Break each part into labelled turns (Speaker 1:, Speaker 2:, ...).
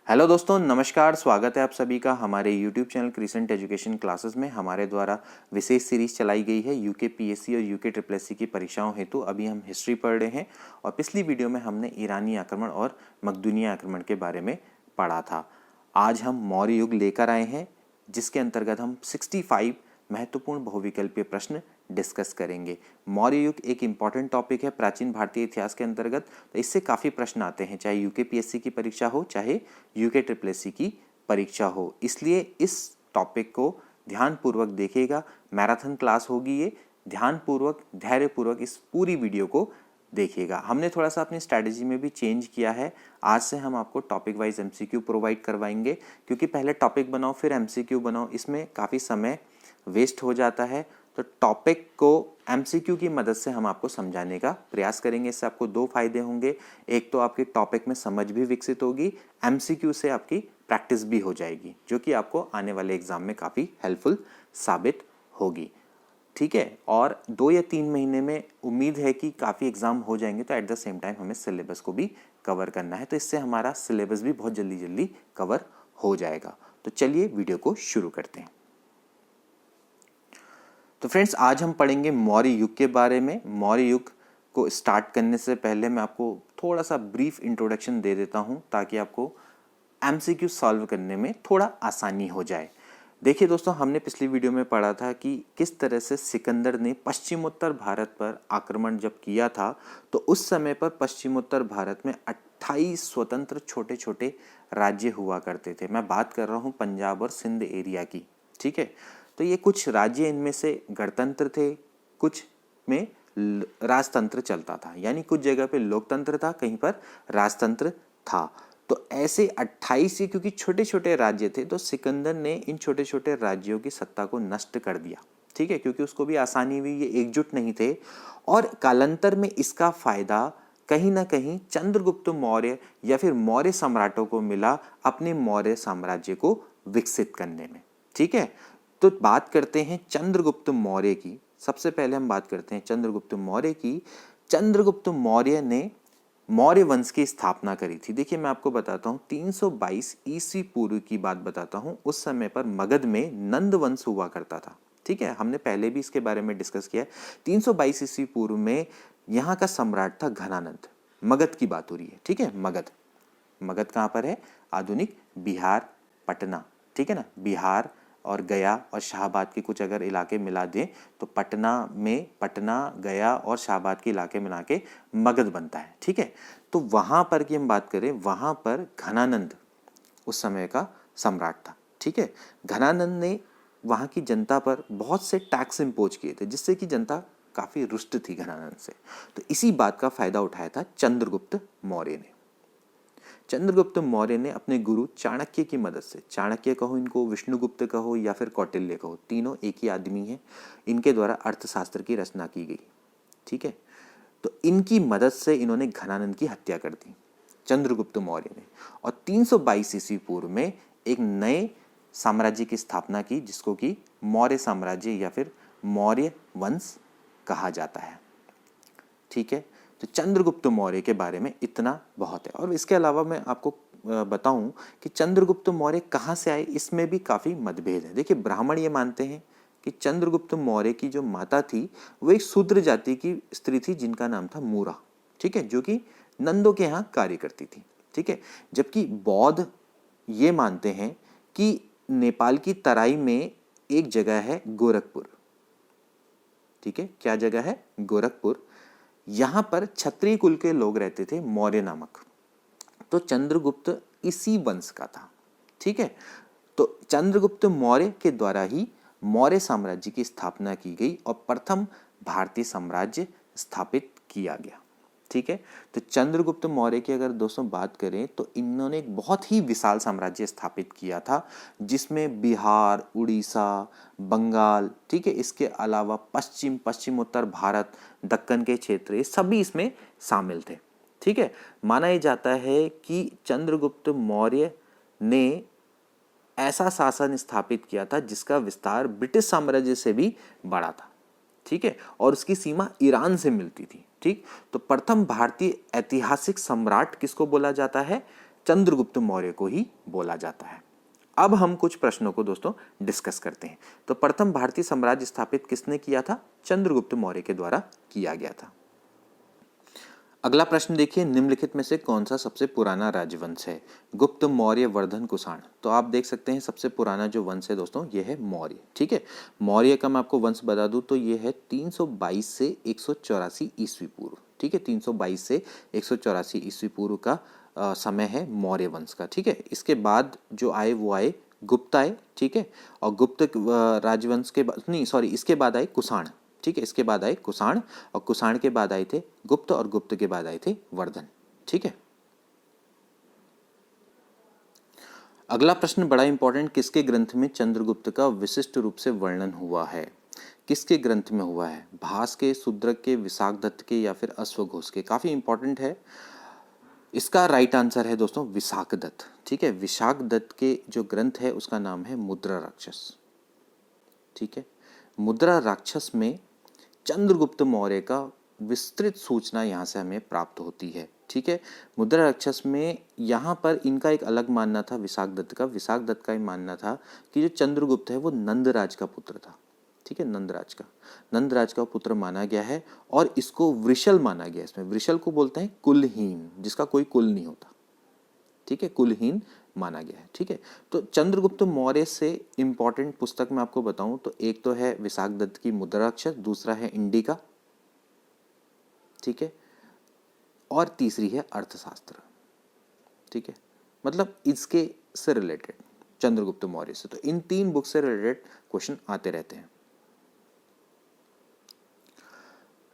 Speaker 1: Hello दोस्तों, नमस्कार। स्वागत है आप सभी का हमारे YouTube channel crescent education classes में। हमारे द्वारा विशेष सीरीज चलाई गई है यूके पीएससी और यूके ट्रिपल एससी की परीक्षाओं हेतु। अभी हम हिस्ट्री पढ़ रहे हैं और पिछली वीडियो में हमने ईरानी आक्रमण और मकदूनिया आक्रमण के बारे में पढ़ा था। आज हम मौर्य युग लेकर आए हैं, जिसके अंतर्गत हम 65 महत्वपूर्ण बहुविकल्पीय प्रश्न डिस्कस करेंगे। मौर्य युग एक इम्पॉर्टेंट टॉपिक है प्राचीन भारतीय इतिहास के अंतर्गत, तो इससे काफ़ी प्रश्न आते हैं, चाहे यूके पीएससी की परीक्षा हो चाहे यूके ट्रिपल एससी की परीक्षा हो। इसलिए इस टॉपिक को ध्यानपूर्वक देखिएगा। मैराथन क्लास होगी ये, ध्यानपूर्वक धैर्यपूर्वक इस पूरी वीडियो को देखिएगा। हमने थोड़ा सा अपनी स्ट्रैटेजी में भी चेंज किया है। आज से हम आपको टॉपिक वाइज एमसीक्यू प्रोवाइड करवाएंगे, क्योंकि पहले टॉपिक बनाओ फिर एमसीक्यू बनाओ, इसमें काफ़ी समय वेस्ट हो जाता है। तो टॉपिक को एमसीक्यू की मदद से हम आपको समझाने का प्रयास करेंगे। इससे आपको दो फायदे होंगे। एक तो आपकी टॉपिक में समझ भी विकसित होगी, एमसीक्यू से आपकी प्रैक्टिस भी हो जाएगी, जो कि आपको आने वाले एग्जाम में काफ़ी हेल्पफुल साबित होगी। ठीक है, और 2 या 3 महीने में उम्मीद है कि काफ़ी एग्जाम हो जाएंगे, तो एट द सेम टाइम हमें सिलेबस को भी कवर करना है, तो इससे हमारा सिलेबस भी बहुत जल्दी जल्दी कवर हो जाएगा। तो चलिए वीडियो को शुरू करते हैं। तो फ्रेंड्स, आज हम पढ़ेंगे मौर्य युग के बारे में। मौर्य युग को स्टार्ट करने से पहले मैं आपको थोड़ा सा ब्रीफ इंट्रोडक्शन दे देता हूं, ताकि आपको एमसीक्यू सॉल्व करने में थोड़ा आसानी हो जाए। देखिए दोस्तों, हमने पिछली वीडियो में पढ़ा था कि किस तरह से सिकंदर ने पश्चिमोत्तर भारत पर आक्रमण जब किया था, तो उस समय पर पश्चिमोत्तर भारत में 28 स्वतंत्र छोटे छोटे राज्य हुआ करते थे। मैं बात कर रहा हूँ पंजाब और सिंध एरिया की। ठीक है, तो ये कुछ राज्य इनमें से गणतंत्र थे, कुछ में राजतंत्र चलता था, यानी कुछ जगह पे लोकतंत्र था, कहीं पर राजतंत्र था। तो ऐसे 28 ही क्योंकि छोटे छोटे राज्य थे, तो सिकंदर ने इन छोटे छोटे राज्यों की सत्ता को नष्ट कर दिया। ठीक है, क्योंकि उसको भी आसानी हुई, ये एकजुट नहीं थे। और कालांतर में इसका फायदा कहीं ना कहीं चंद्रगुप्त मौर्य या फिर मौर्य सम्राटों को मिला अपने मौर्य साम्राज्य को विकसित करने में। ठीक है, तो बात करते हैं चंद्रगुप्त मौर्य की। सबसे पहले हम बात करते हैं चंद्रगुप्त मौर्य की। चंद्रगुप्त मौर्य ने मौर्य वंश की स्थापना करी थी। देखिए, मैं आपको बताता हूँ, 322 ईस्वी पूर्व की बात बताता हूँ। उस समय पर मगध में नंद वंश हुआ करता था। ठीक है, हमने पहले भी इसके बारे में डिस्कस किया है। 322 ईस्वी पूर्व में यहाँ का सम्राट था घनानंद। मगध की बात हो रही है। ठीक है, मगध मगध कहाँ पर है? आधुनिक बिहार, पटना। ठीक है ना, बिहार और गया और शाहबाद के कुछ अगर इलाके मिला दें तो पटना में पटना, गया और शाहबाद के इलाके मिला के मगध बनता है। ठीक है, तो वहाँ पर की हम बात करें, वहाँ पर घनानंद उस समय का सम्राट था। ठीक है, घनानंद ने वहाँ की जनता पर बहुत से टैक्स इम्पोज किए थे, जिससे कि जनता काफ़ी रुष्ट थी घनानंद से। तो इसी बात का फायदा उठाया था चंद्रगुप्त मौर्य ने। चंद्रगुप्त मौर्य ने अपने गुरु चाणक्य की मदद से, चाणक्य कहो इनको, विष्णुगुप्त कहो या फिर कौटिल्य कहो, तीनों एक ही आदमी हैं, इनके द्वारा अर्थशास्त्र की रचना की गई। ठीक है, तो इनकी मदद से इन्होंने घनानंद की हत्या कर दी, चंद्रगुप्त मौर्य ने। और 322 ईस्वी पूर्व में एक नए साम्राज्य की स्थापना की, जिसको कि मौर्य साम्राज्य या फिर मौर्य वंश कहा जाता है। ठीक है, तो चंद्रगुप्त मौर्य के बारे में इतना बहुत है। और इसके अलावा मैं आपको बताऊं कि चंद्रगुप्त मौर्य कहाँ से आए, इसमें भी काफ़ी मतभेद है। देखिए, ब्राह्मण ये मानते हैं कि चंद्रगुप्त मौर्य की जो माता थी वो एक शूद्र जाति की स्त्री थी, जिनका नाम था मूरा। ठीक है, जो कि नंदों के यहाँ कार्य करती थी। ठीक है, जबकि बौद्ध ये मानते हैं कि नेपाल की तराई में एक जगह है गोरखपुर। ठीक है, क्या जगह है? गोरखपुर। यहाँ पर क्षत्रिय कुल के लोग रहते थे, मौर्य नामक। तो चंद्रगुप्त इसी वंश का था। ठीक है, तो चंद्रगुप्त मौर्य के द्वारा ही मौर्य साम्राज्य की स्थापना की गई और प्रथम भारतीय साम्राज्य स्थापित किया गया। ठीक है, तो चंद्रगुप्त मौर्य की अगर दोस्तों बात करें तो इन्होंने एक बहुत ही विशाल साम्राज्य स्थापित किया था, जिसमें बिहार, उड़ीसा, बंगाल, ठीक है, इसके अलावा पश्चिमोत्तर भारत, दक्कन के क्षेत्र, ये सभी इसमें शामिल थे। ठीक है, माना यह जाता है कि चंद्रगुप्त मौर्य ने ऐसा शासन स्थापित किया था जिसका विस्तार ब्रिटिश साम्राज्य से भी बड़ा था। ठीक है, और उसकी सीमा ईरान से मिलती थी। ठीक, तो प्रथम भारतीय ऐतिहासिक सम्राट किसको बोला जाता है? चंद्रगुप्त मौर्य को ही बोला जाता है। अब हम कुछ प्रश्नों को दोस्तों डिस्कस करते हैं। तो प्रथम भारतीय साम्राज्य स्थापित किसने किया था? चंद्रगुप्त मौर्य के द्वारा किया गया था। अगला प्रश्न देखिए, निम्नलिखित में से कौन सा सबसे पुराना राजवंश है? गुप्त, मौर्य, वर्धन, कुषाण। तो आप देख सकते हैं सबसे पुराना जो वंश है दोस्तों ये है मौर्य। ठीक है, मौर्य का मैं आपको वंश बता दूं तो ये है 322 से 184 ईस्वी पूर्व। ठीक है, 322 से 184 ईस्वी पूर्व का समय है मौर्य वंश का। ठीक है, इसके बाद जो आए वो आए गुप्त आए। ठीक है, और गुप्त राजवंश के बाद नहीं सॉरी इसके बाद आए कुषाण। ठीक है, इसके बाद आए कुषाण और कुषाण के बाद आए थे गुप्त और गुप्त के बाद आए थे वर्धन। ठीक है, अगला प्रश्न बड़ा इंपॉर्टेंट, किसके ग्रंथ में चंद्रगुप्त का विशिष्ट रूप से वर्णन हुआ है? किसके ग्रंथ में हुआ है? भास के, शूद्रक के, विशाखदत्त के या फिर अश्वघोष के? काफी इंपॉर्टेंट है। इसका राइट आंसर है दोस्तों विशाखदत्त। ठीक है, विशाखदत्त के जो ग्रंथ है उसका नाम है मुद्रा राक्षस। ठीक है, मुद्रा राक्षस में चंद्रगुप्त मौर्य का विस्तृत सूचना यहाँ से हमें प्राप्त होती है। ठीक है, मुद्रा राक्षस में यहाँ पर इनका एक अलग मानना था विशाखदत्त का ये मानना था कि जो चंद्रगुप्त है वो नंदराज का पुत्र था। ठीक है, नंदराज का पुत्र माना गया है और इसको वृषल माना गया। इसमें वृषल को बोलते हैं कुलहीन, जिसका कोई कुल नहीं होता। ठीक है, कुलहीन माना गया है। ठीक है, तो चंद्रगुप्त मौर्य से इंपॉर्टेंट पुस्तक मैं आपको बताऊं तो एक तो है विशाखदत्त की मुद्रा राक्षस, दूसरा है इंडिका। ठीक है, और तीसरी है अर्थशास्त्र। ठीक है, मतलब इसके से रिलेटेड चंद्रगुप्त मौर्य से, तो इन 3 बुक से रिलेटेड क्वेश्चन आते रहते हैं।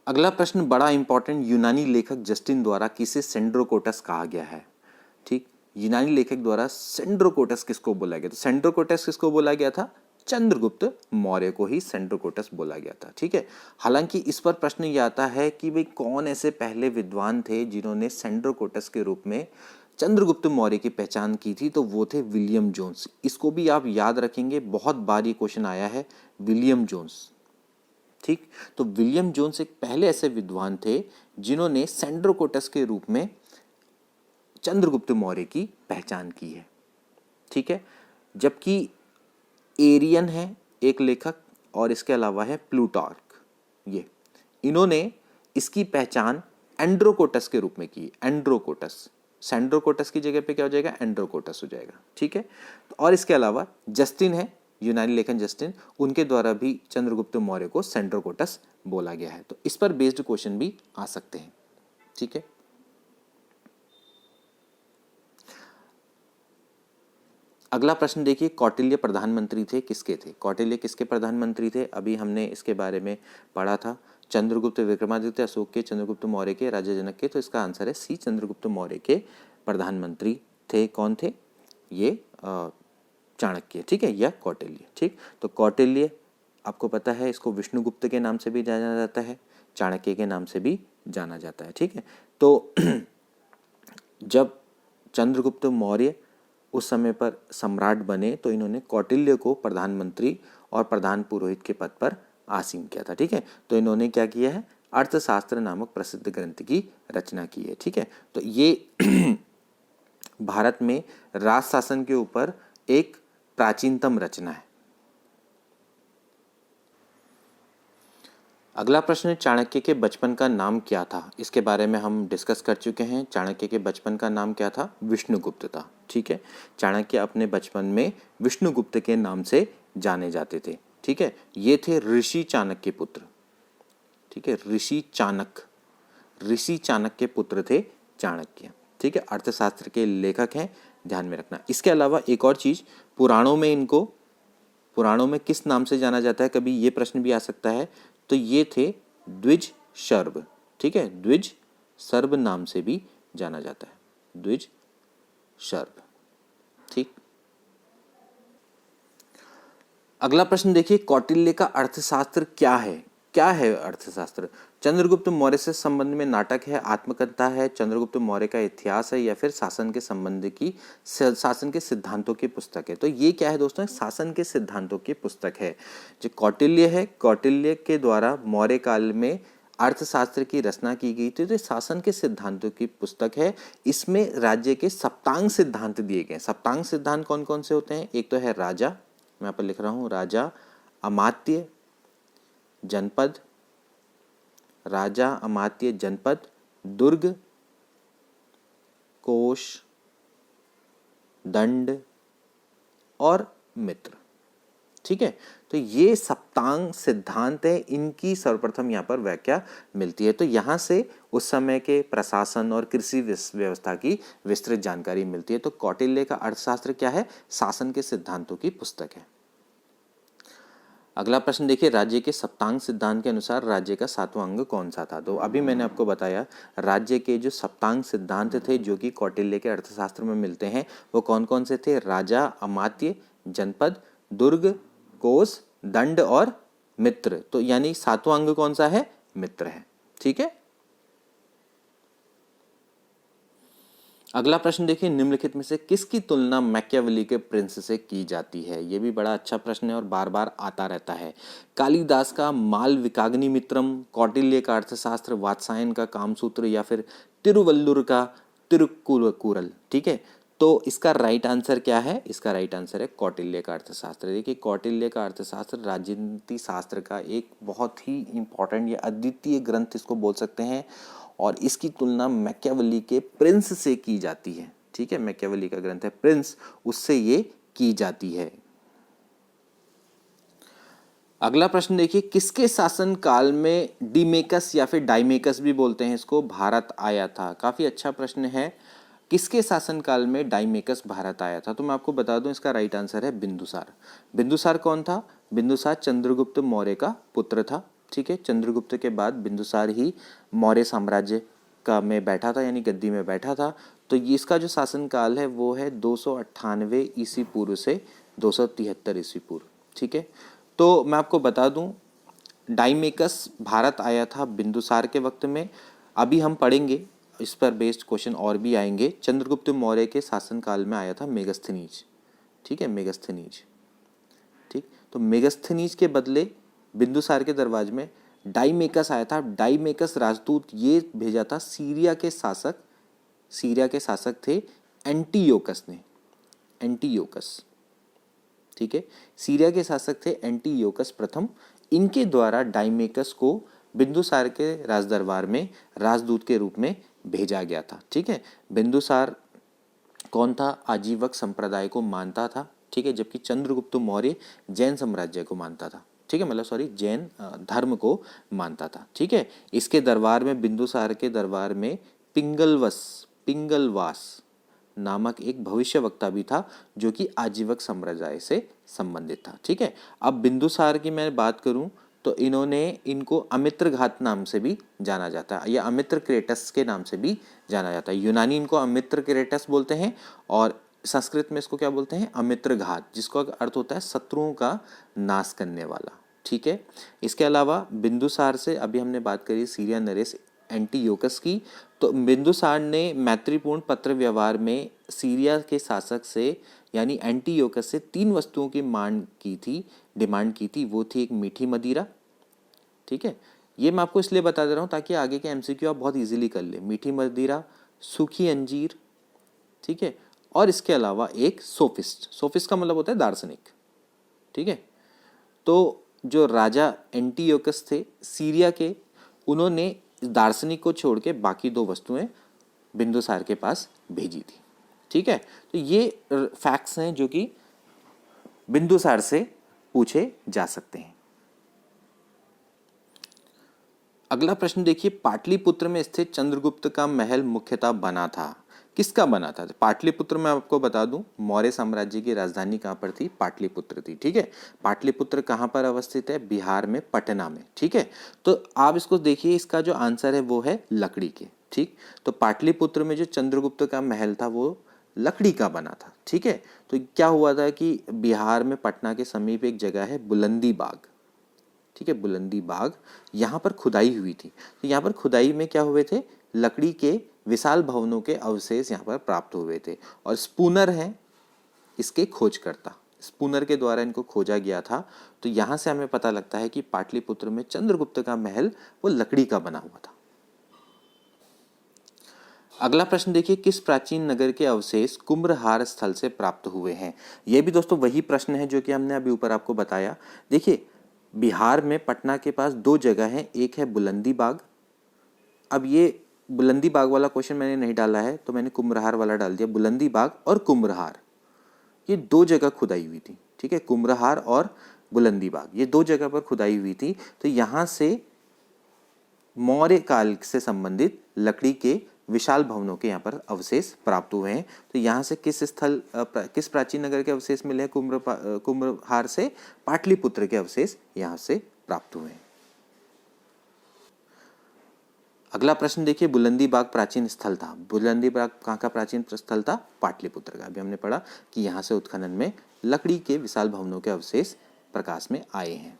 Speaker 1: अगला प्रश्न बड़ा इंपॉर्टेंट, यूनानी लेखक जस्टिन द्वारा किसे सेंड्रोकोटस कहा गया है? ठीक, यूनानी लेखक द्वारा सेंड्रोकोटस किसको बोला गया? तो सेंड्रोकोटस किसको बोला गया था? चंद्रगुप्त मौर्य को ही सेंड्रोकोटस बोला गया था। ठीक है, हालांकि इस पर प्रश्न ये आता है कि भाई कौन ऐसे पहले विद्वान थे जिन्होंने सेंड्रोकोटस के रूप में चंद्रगुप्त मौर्य की पहचान की थी? तो वो थे विलियम जोन्स। इसको भी आप याद रखेंगे, बहुत बार ये क्वेश्चन आया है, विलियम जोन्स। ठीक, तो विलियम जोन्स एक पहले ऐसे विद्वान थे जिन्होंने सेंड्रोकोटस के रूप में चंद्रगुप्त मौर्य की पहचान की है। ठीक है, जबकि एरियन है एक लेखक और इसके अलावा है प्लूटार्क, ये इन्होंने इसकी पहचान एंड्रोकोटस के रूप में की। एंड्रोकोटस, सेंड्रोकोटस की जगह पे क्या हो जाएगा? एंड्रोकोटस हो जाएगा। ठीक है, और इसके अलावा जस्टिन है, यूनानी लेखक जस्टिन, उनके द्वारा भी चंद्रगुप्त मौर्य को सेंड्रोकोटस बोला गया है। तो इस पर बेस्ड क्वेश्चन भी आ सकते हैं। ठीक है, अगला प्रश्न देखिए, कौटिल्य प्रधानमंत्री थे, किसके थे? कौटिल्य किसके प्रधानमंत्री थे? अभी हमने इसके बारे में पढ़ा था, चंद्रगुप्त, विक्रमादित्य, अशोक के, चंद्रगुप्त मौर्य के, राजा जनक के। तो इसका आंसर है सी, चंद्रगुप्त मौर्य के प्रधानमंत्री थे। कौन थे ये? चाणक्य। ठीक है, या कौटिल्य। ठीक, तो कौटिल्य आपको पता है इसको विष्णुगुप्त के नाम से भी जाना जाता है, चाणक्य के नाम से भी जाना जाता है। ठीक है, तो जब चंद्रगुप्त मौर्य उस समय पर सम्राट बने तो इन्होंने कौटिल्य को प्रधानमंत्री और प्रधान पुरोहित के पद पर आसीन किया था। ठीक है, तो इन्होंने क्या किया है? अर्थशास्त्र नामक प्रसिद्ध ग्रंथ की रचना की है। ठीक है, तो ये भारत में राज शासन के ऊपर एक प्राचीनतम रचना है। अगला प्रश्न, चाणक्य के बचपन का नाम क्या था? इसके बारे में हम डिस्कस कर चुके हैं। चाणक्य के बचपन का नाम क्या था? विष्णुगुप्त था। ठीक है, चाणक्य अपने बचपन में विष्णुगुप्त के नाम से जाने जाते थे। ठीक है, ये थे ऋषि चाणक्य के पुत्र। ठीक है, ऋषि चाणक्य के पुत्र थे चाणक्य। ठीक है, अर्थशास्त्र के लेखक हैं, ध्यान में रखना। इसके अलावा एक और चीज, पुराणों में किस नाम से जाना जाता है? कभी ये प्रश्न भी आ सकता है। तो ये थे द्विज शर्व। ठीक है, द्विज सर्व नाम से भी जाना जाता है, द्विज शर्व। ठीक, अगला प्रश्न देखिए, कौटिल्य का अर्थशास्त्र क्या है? क्या है अर्थशास्त्र? चंद्रगुप्त मौर्य से संबंध में नाटक है, आत्मकथा है, चंद्रगुप्त मौर्य का इतिहास है, या फिर शासन के सिद्धांतों की पुस्तक है? तो ये क्या है दोस्तों? शासन के सिद्धांतों की पुस्तक है। जो कौटिल्य है, कौटिल्य के द्वारा मौर्य काल में अर्थशास्त्र की रचना की गई थी। तो शासन के सिद्धांतों की पुस्तक है। इसमें राज्य के सप्तांग सिद्धांत दिए गए। सप्तांग सिद्धांत कौन कौन से होते हैं? एक तो है राजा, मैं यहाँ पर लिख रहा हूँ, राजा, अमात्य, जनपद, राजा, अमात्य, जनपद, दुर्ग, कोष, दंड और मित्र। ठीक है, तो ये सप्तांग सिद्धांत है, इनकी सर्वप्रथम यहाँ पर व्याख्या मिलती है। तो यहाँ से उस समय के प्रशासन और कृषि व्यवस्था की विस्तृत जानकारी मिलती है। तो कौटिल्य का अर्थशास्त्र क्या है? शासन के सिद्धांतों की पुस्तक है। अगला प्रश्न देखिए, राज्य के सप्तांग सिद्धांत के अनुसार राज्य का 7वां अंग कौन सा था? तो अभी मैंने आपको बताया राज्य के जो सप्तांग सिद्धांत थे जो कि कौटिल्य के अर्थशास्त्र में मिलते हैं, वो कौन कौन से थे? राजा, अमात्य, जनपद, दुर्ग, कोष, दंड और मित्र। तो यानी 7वां अंग कौन सा है? मित्र है। ठीक है, अगला प्रश्न देखिए, निम्नलिखित में से किसकी तुलना मैकियावेली के प्रिंस से की जाती है? ये भी बड़ा अच्छा प्रश्न है और बार बार आता रहता है। कालिदास का मालविकाग्निमित्रम, कौटिल्य का अर्थशास्त्र, वात्सायन का कामसूत्र या फिर तिरुवल्लुर का तिरुक्कुरल। ठीक है, तो इसका राइट आंसर क्या है? इसका राइट आंसर है कौटिल्य का अर्थशास्त्र। देखिए, कौटिल्य का अर्थशास्त्र राजनीति शास्त्र का एक बहुत ही इंपॉर्टेंट या अद्वितीय ग्रंथ इसको बोल सकते हैं और इसकी तुलना मैकियावेली के प्रिंस से की जाती है। ठीक है, मैकियावेली का ग्रंथ है प्रिंस, उससे ये की जाती है। अगला प्रश्न देखिए, किसके शासन काल में डीमेकस या फिर डाइमेकस भी बोलते हैं इसको, भारत आया था? काफी अच्छा प्रश्न है। किसके शासन काल में डाइमेकस भारत आया था? तो मैं आपको बता दूं, इसका राइट आंसर है बिंदुसार। बिंदुसार कौन था? बिंदुसार चंद्रगुप्त मौर्य का पुत्र था। ठीक है, चंद्रगुप्त के बाद बिंदुसार ही मौर्य साम्राज्य का में बैठा था, यानी गद्दी में बैठा था। तो इसका जो शासन काल है वो है 298 ईस्वी पूर्व से 273 ईस्वी पूर्व। ठीक है, तो मैं आपको बता दूं, डाइमेकस भारत आया था बिंदुसार के वक्त में। अभी हम पढ़ेंगे, इस पर बेस्ड क्वेश्चन और भी आएंगे। चंद्रगुप्त मौर्य के शासनकाल में आया था मेगस्थनीज। ठीक है, मेगस्थनीज। ठीक, तो मेगस्थनीज के बदले बिंदुसार के दरबार में डाइमेकस आया था। डाइमेकस राजदूत ये भेजा था सीरिया के शासक, सीरिया के शासक थे एंटीयोकस ने, एंटीयोकस। ठीक है, सीरिया के शासक थे एंटीयोकस प्रथम। इनके द्वारा डाइमेकस को बिंदुसार के राजदरबार में राजदूत के रूप में भेजा गया था। ठीक है, बिंदुसार कौन था? आजीवक संप्रदाय को मानता था। ठीक है, जबकि चंद्रगुप्त मौर्य जैन साम्राज्य को मानता था। ठीक है, मतलब सॉरी, जैन धर्म को मानता था। ठीक है, इसके दरबार में, बिंदुसार के दरबार में पिंगलवास नामक एक भविष्यवक्ता भी था जो कि आजीवक संप्रदाय से संबंधित था। ठीक है, अब बिंदुसार की मैं बात करूं तो इनको अमित्रघात नाम से भी जाना जाता है या अमित्रक्रेटस के नाम से भी जाना जाता है। यूनानी इनको अमित्रक्रेटस बोलते हैं और संस्कृत में इसको क्या बोलते हैं? अमित्रघात, जिसका अर्थ होता है शत्रुओं का नाश करने वाला। ठीक है, इसके अलावा बिंदुसार से अभी हमने बात करी सीरिया नरेश एंटीयोकस की, तो बिंदुसार ने मैत्रीपूर्ण पत्र व्यवहार में सीरिया के शासक से यानी एंटीयोकस से 3 वस्तुओं की डिमांड की थी। वो थी एक मीठी मदिरा। ठीक है, ये मैं आपको इसलिए बता दे रहा हूँ ताकि आगे के एमसीक्यू आप बहुत इजीली कर ले। मीठी मदिरा, सूखी अंजीर, ठीक है, और इसके अलावा एक सोफिस्ट। सोफिस्ट का मतलब होता है दार्शनिक। ठीक है, तो जो राजा एंटीयोकस थे सीरिया के, उन्होंने दार्शनिक को छोड़ के बाकी 2 वस्तुएं बिंदुसार के पास भेजी थी। ठीक है, तो ये फैक्ट्स हैं जो कि बिंदुसार से पूछे जा सकते हैं। अगला प्रश्न देखिए, पाटलिपुत्र में स्थित चंद्रगुप्त का महल मुख्यतः बना था, किसका बना था? पाटलिपुत्र में आपको बता दूं, मौर्य साम्राज्य की राजधानी कहां पर थी? पाटलिपुत्र थी। ठीक है, पाटलिपुत्र कहां पर अवस्थित है? बिहार में, पटना में। ठीक है, तो आप इसको देखिए, इसका जो आंसर है वो है लकड़ी के। ठीक, तो पाटलिपुत्र में जो चंद्रगुप्त का महल था वो लकड़ी का बना था। ठीक है, तो क्या हुआ था कि बिहार में पटना के समीप एक जगह है बुलंदी बाग। ठीक है, बुलंदी बाग, यहाँ पर खुदाई हुई थी। तो यहाँ पर खुदाई में क्या हुए थे? लकड़ी के विशाल भवनों के अवशेष यहाँ पर प्राप्त हुए थे और स्पूनर हैं इसके खोजकर्ता। स्पूनर के द्वारा इनको खोजा गया था। तो यहाँ से हमें पता लगता है कि पाटलिपुत्र में चंद्रगुप्त का महल वो लकड़ी का बना हुआ था। अगला प्रश्न देखिए, किस प्राचीन नगर के अवशेष कुम्भहार स्थल से प्राप्त हुए हैं? ये भी दोस्तों वही प्रश्न है जो कि हमने अभी ऊपर आपको बताया। देखिए, बिहार में पटना के पास दो जगह हैं, एक है बुलंदी बाग। अब ये बुलंदी बाग वाला क्वेश्चन मैंने नहीं डाला है, तो मैंने कुम्भहार वाला डाल दिया। बुलंदी बाग और कुम्भहार ये दो जगह खुदाई हुई थी, ठीक है। कुम्भहार और बुलंदी बाग ये दो जगह पर खुदाई हुई थी। तो यहाँ से मौर्य काल से संबंधित लकड़ी के विशाल भवनों के यहाँ पर अवशेष प्राप्त हुए हैं। तो यहाँ से किस प्राचीन नगर के अवशेष मिले हैं? कुम्भहार से पाटलिपुत्र के अवशेष यहाँ से प्राप्त हुए हैं। अगला प्रश्न देखिए, बुलंदी बाग प्राचीन स्थल था। बुलंदी बाग कहाँ का प्राचीन स्थल था? पाटलिपुत्र का। अभी हमने पढ़ा कि यहाँ से उत्खनन में लकड़ी के विशाल भवनों के अवशेष प्रकाश में आए हैं।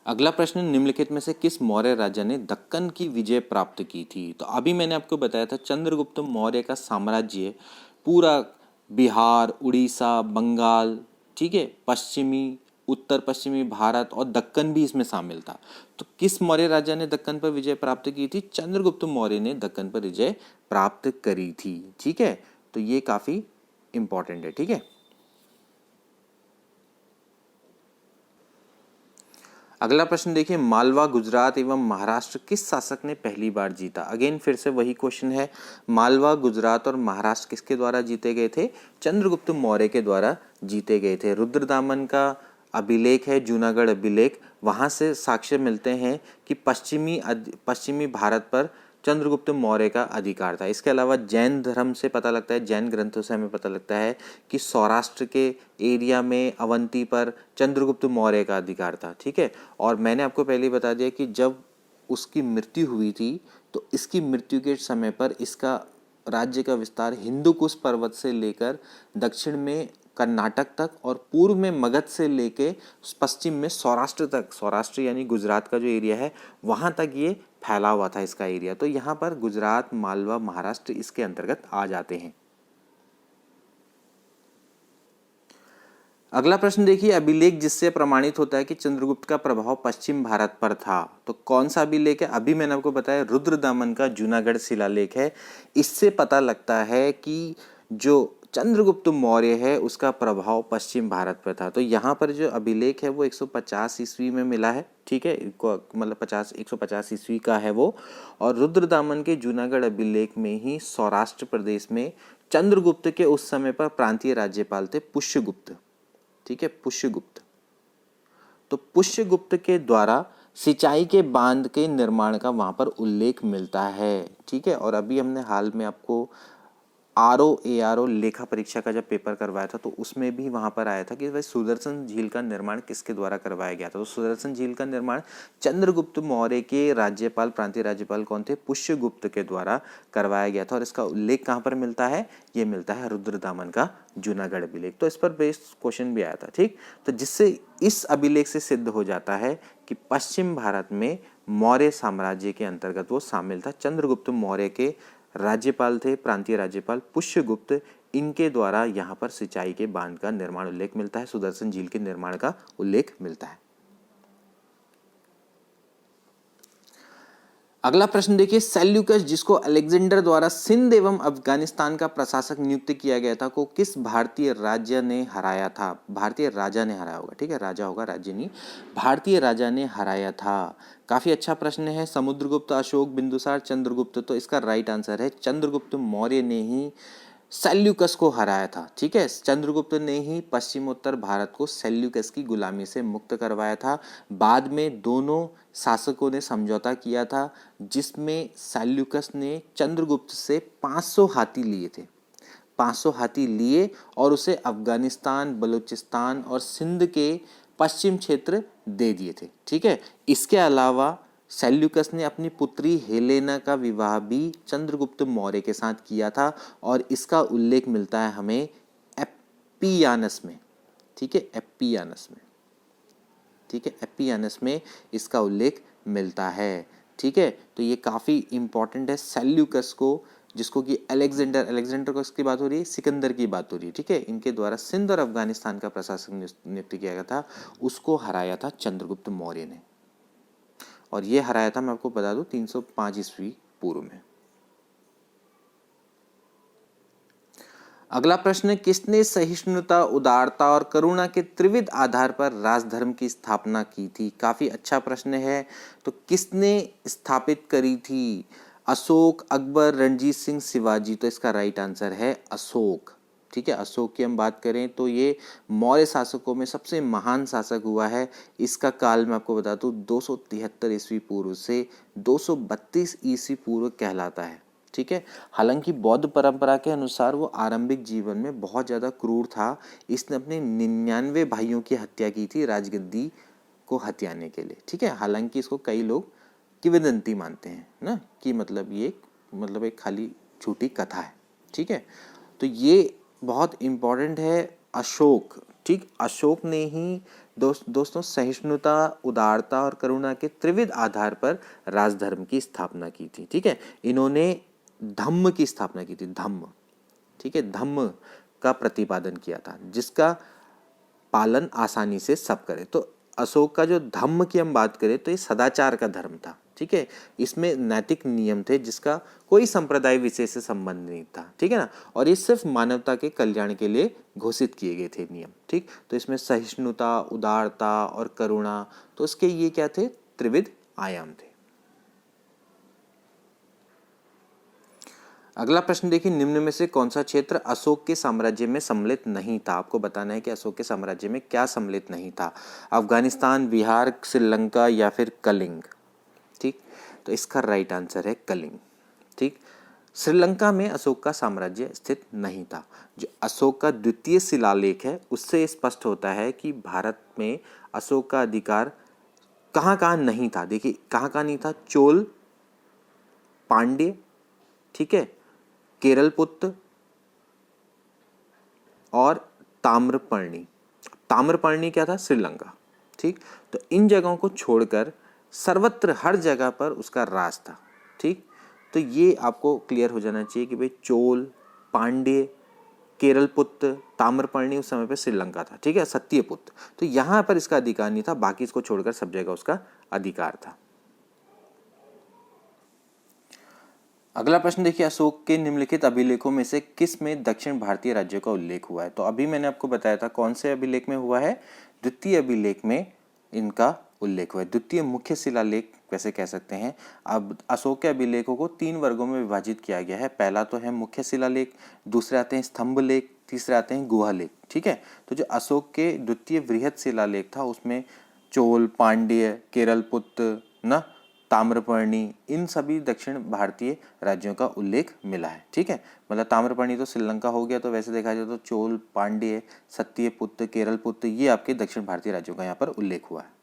Speaker 1: अगला प्रश्न, निम्नलिखित में से किस मौर्य राजा ने दक्कन की विजय प्राप्त की थी? तो अभी मैंने आपको बताया था चंद्रगुप्त मौर्य का साम्राज्य पूरा बिहार, उड़ीसा, बंगाल, ठीक है, पश्चिमी, उत्तर पश्चिमी भारत और दक्कन भी इसमें शामिल था। तो किस मौर्य राजा ने दक्कन पर विजय प्राप्त की थी? चंद्रगुप्त मौर्य ने दक्कन पर विजय प्राप्त करी थी, ठीक है। तो ये काफी इंपॉर्टेंट है, ठीक है। अगला प्रश्न देखिए, मालवा, गुजरात एवं महाराष्ट्र किस शासक ने पहली बार जीता? अगेन फिर से वही क्वेश्चन है। मालवा, गुजरात और महाराष्ट्र किसके द्वारा जीते गए थे? चंद्रगुप्त मौर्य के द्वारा जीते गए थे। रुद्रदामन का अभिलेख है, जूनागढ़ अभिलेख, वहां से साक्ष्य मिलते हैं कि पश्चिमी भारत पर चंद्रगुप्त मौर्य का अधिकार था। इसके अलावा जैन धर्म से पता लगता है, जैन ग्रंथों से हमें पता लगता है कि सौराष्ट्र के एरिया में अवंती पर चंद्रगुप्त मौर्य का अधिकार था, ठीक है। और मैंने आपको पहले बता दिया कि जब उसकी मृत्यु हुई थी तो इसकी मृत्यु के समय पर इसका राज्य का विस्तार हिंदुकुश पर्वत से लेकर दक्षिण में कर्नाटक तक और पूर्व में मगध से लेके पश्चिम में सौराष्ट्र तक, सौराष्ट्र यानी गुजरात का जो एरिया है वहां तक ये फैला हुआ था इसका एरिया। तो यहाँ पर गुजरात, मालवा, महाराष्ट्र इसके अंतर्गत आ जाते हैं। अगला प्रश्न देखिए, अभिलेख जिससे प्रमाणित होता है कि चंद्रगुप्त का प्रभाव पश्चिम भारत पर था, तो कौन सा अभिलेख है? अभी मैंने आपको बताया रुद्रदामन का जूनागढ़ शिलालेख है। इससे पता लगता है कि जो चंद्रगुप्त मौर्य है उसका प्रभाव पश्चिम भारत पर था। तो यहाँ पर जो अभिलेख है वो 150 ईस्वी में मिला है, ठीक है, मतलब 150 ईस्वी का है वो। और रुद्रदामन के जूनागढ़ अभिलेख में ही सौराष्ट्र प्रदेश में चंद्रगुप्त के उस समय पर प्रांतीय राज्यपाल थे पुष्यगुप्त, ठीक है, पुष्यगुप्त। तो पुष्यगुप्त के द्वारा सिंचाई के बांध के निर्माण का वहां पर उल्लेख मिलता है, ठीक है। और अभी हमने हाल में आपको ARO लेखा परीक्षा का जब पेपर करवाया था तो उसमें भी वहां पर आया था कि भाई सुदर्शन झील का निर्माण किसके द्वारा करवाया गया था? तो सुदर्शन झील का निर्माण चंद्रगुप्त मौर्य के राज्यपाल, प्रांतीय राज्यपाल कौन थे? पुष्यगुप्त के द्वारा करवाया गया था। और इसका उल्लेख कहाँ पर मिलता है? ये मिलता है रुद्रदामन का जूनागढ़ अभिलेख। तो इस पर बेस्ड क्वेश्चन भी आया था, ठीक। तो जिससे इस अभिलेख से सिद्ध हो जाता है कि पश्चिम भारत में मौर्य साम्राज्य के अंतर्गत वो शामिल था। चंद्रगुप्त मौर्य के राज्यपाल थे प्रांतीय राज्यपाल पुष्यगुप्त, इनके द्वारा यहाँ पर सिंचाई के बांध का निर्माण उल्लेख मिलता है, सुदर्शन झील के निर्माण का उल्लेख मिलता है। अगला प्रश्न देखिए, सेल्यूकस जिसको अलेक्जेंडर द्वारा सिंध एवं अफगानिस्तान का प्रशासक नियुक्त किया गया था को किस भारतीय राज्य ने हराया था? भारतीय राजा ने हराया होगा, ठीक है, राजा होगा, राज्य नहीं। भारतीय राजा ने हराया था। काफी अच्छा प्रश्न है। समुद्रगुप्त, अशोक, बिंदुसार, चंद्रगुप्त? तो इसका राइट आंसर है चंद्रगुप्त मौर्य ने ही सेल्यूकस को हराया था, ठीक है। चंद्रगुप्त ने ही पश्चिमोत्तर भारत को सेल्यूकस की गुलामी से मुक्त करवाया था। बाद में दोनों शासकों ने समझौता किया था जिसमें सेल्यूकस ने चंद्रगुप्त से 500 हाथी लिए थे, 500 हाथी लिए और उसे अफगानिस्तान, बलूचिस्तान और सिंध के पश्चिम क्षेत्र दे दिए थे, ठीक है। इसके अलावा सेल्यूकस ने अपनी पुत्री हेलेना का विवाह भी चंद्रगुप्त मौर्य के साथ किया था और इसका उल्लेख मिलता है हमें एप्पियानस में, ठीक है, एप्पियानस में, ठीक है, एप्पियानस में इसका उल्लेख मिलता है, ठीक है। तो ये काफी इंपॉर्टेंट है। सेल्यूकस को जिसको कि अलेक्जेंडर को इसकी बात हो रही है, सिकंदर की बात हो रही है, ठीक है, इनके द्वारा सिंध और अफगानिस्तान का प्रशासक नियुक्त किया गया था, उसको हराया था चंद्रगुप्त मौर्य ने। और ये हराया था, मैं आपको बता दूं, 305 ईस्वी पूर्व में। अगला प्रश्न, किसने सहिष्णुता, उदारता और करुणा के त्रिविध आधार पर राजधर्म की स्थापना की थी? काफी अच्छा प्रश्न है। तो किसने स्थापित करी थी? अशोक, अकबर, रणजीत सिंह, शिवाजी। तो इसका राइट आंसर है अशोक। ठीक है, अशोक की हम बात करें तो ये मौर्य शासकों में सबसे महान शासक हुआ है। इसका काल मैं आपको बता दूं 273 ईस्वी पूर्व से 232 ईस्वी पूर्व कहलाता है। ठीक है, हालांकि बौद्ध परंपरा के अनुसार वो आरंभिक जीवन में बहुत ज़्यादा क्रूर था। इसने अपने 99 भाइयों की हत्या की थी राजगद्दी को हथियाने के लिए। ठीक है, हालांकि इसको कई लोग किंवदंती मानते हैं ना, कि मतलब ये एक खाली झूठी कथा है। ठीक है, तो ये बहुत इम्पोर्टेंट है अशोक। ठीक, अशोक ने ही दोस्तों सहिष्णुता, उदारता और करुणा के त्रिविध आधार पर राजधर्म की स्थापना की थी। ठीक है, इन्होंने धम्म की स्थापना की थी, धम्म। ठीक है, धम्म का प्रतिपादन किया था, जिसका पालन आसानी से सब करे। तो अशोक का जो धम्म की हम बात करें तो ये सदाचार का धर्म था। ठीक है, इसमें नैतिक नियम थे जिसका कोई संप्रदाय विशेष से संबंध नहीं था। ठीक है ना, और ये सिर्फ मानवता के कल्याण के लिए घोषित किए गए थे नियम। ठीक, तो इसमें सहिष्णुता, उदारता और करुणा, तो इसके ये क्या थे? त्रिविध आयाम थे। अगला प्रश्न देखिए, निम्न में से कौन सा क्षेत्र अशोक के साम्राज्य में सम्मिलित नहीं था? आपको बताना है कि अशोक के साम्राज्य में क्या सम्मिलित नहीं था। अफगानिस्तान, बिहार, श्रीलंका या फिर कलिंग। ठीक, तो इसका राइट आंसर है कलिंग। ठीक, श्रीलंका में अशोक का साम्राज्य स्थित नहीं था। जो अशोक का द्वितीय शिलालेख है उससे स्पष्ट होता है कि भारत में अशोक का अधिकार कहाँ कहाँ नहीं था। देखिए कहाँ कहाँ नहीं था, चोल, पांड्य, ठीक है, केरलपुत्र और ताम्रपर्णी। ताम्रपर्णी क्या था? श्रीलंका। ठीक, तो इन जगहों को छोड़कर सर्वत्र हर जगह पर उसका राज था। ठीक, तो ये आपको क्लियर हो जाना चाहिए कि भाई चोल, पांड्य, केरलपुत्र, ताम्रपर्णी उस समय पे श्रीलंका था। ठीक है, सत्यपुत्र, तो यहाँ पर इसका अधिकार नहीं था, बाकी इसको छोड़कर सब जगह उसका अधिकार था। अगला प्रश्न देखिए, अशोक के निम्नलिखित अभिलेखों में से किस में दक्षिण भारतीय राज्यों का उल्लेख हुआ है? तो अभी मैंने आपको बताया था कौन से अभिलेख में हुआ है, द्वितीय अभिलेख में इनका उल्लेख हुआ है। द्वितीय मुख्य शिलालेख वैसे कह सकते हैं। अब अशोक के अभिलेखों को 3 वर्गों में विभाजित किया गया है। पहला तो है मुख्य शिलालेख, दूसरे आते हैं स्तंभ लेख, तीसरे आते हैं गुहा लेख। ठीक है, तो जो अशोक के द्वितीय वृहत शिलालेख था उसमें चोल, पांड्य, केरलपुत्र, न ताम्रपर्णी, इन सभी दक्षिण भारतीय राज्यों का उल्लेख मिला है। ठीक है, मतलब ताम्रपर्णी तो श्रीलंका हो गया, तो वैसे देखा जाए तो चोल, पांड्य, सत्यपुत्र, केरलपुत्र, ये आपके दक्षिण भारतीय राज्यों का यहाँ पर उल्लेख हुआ है।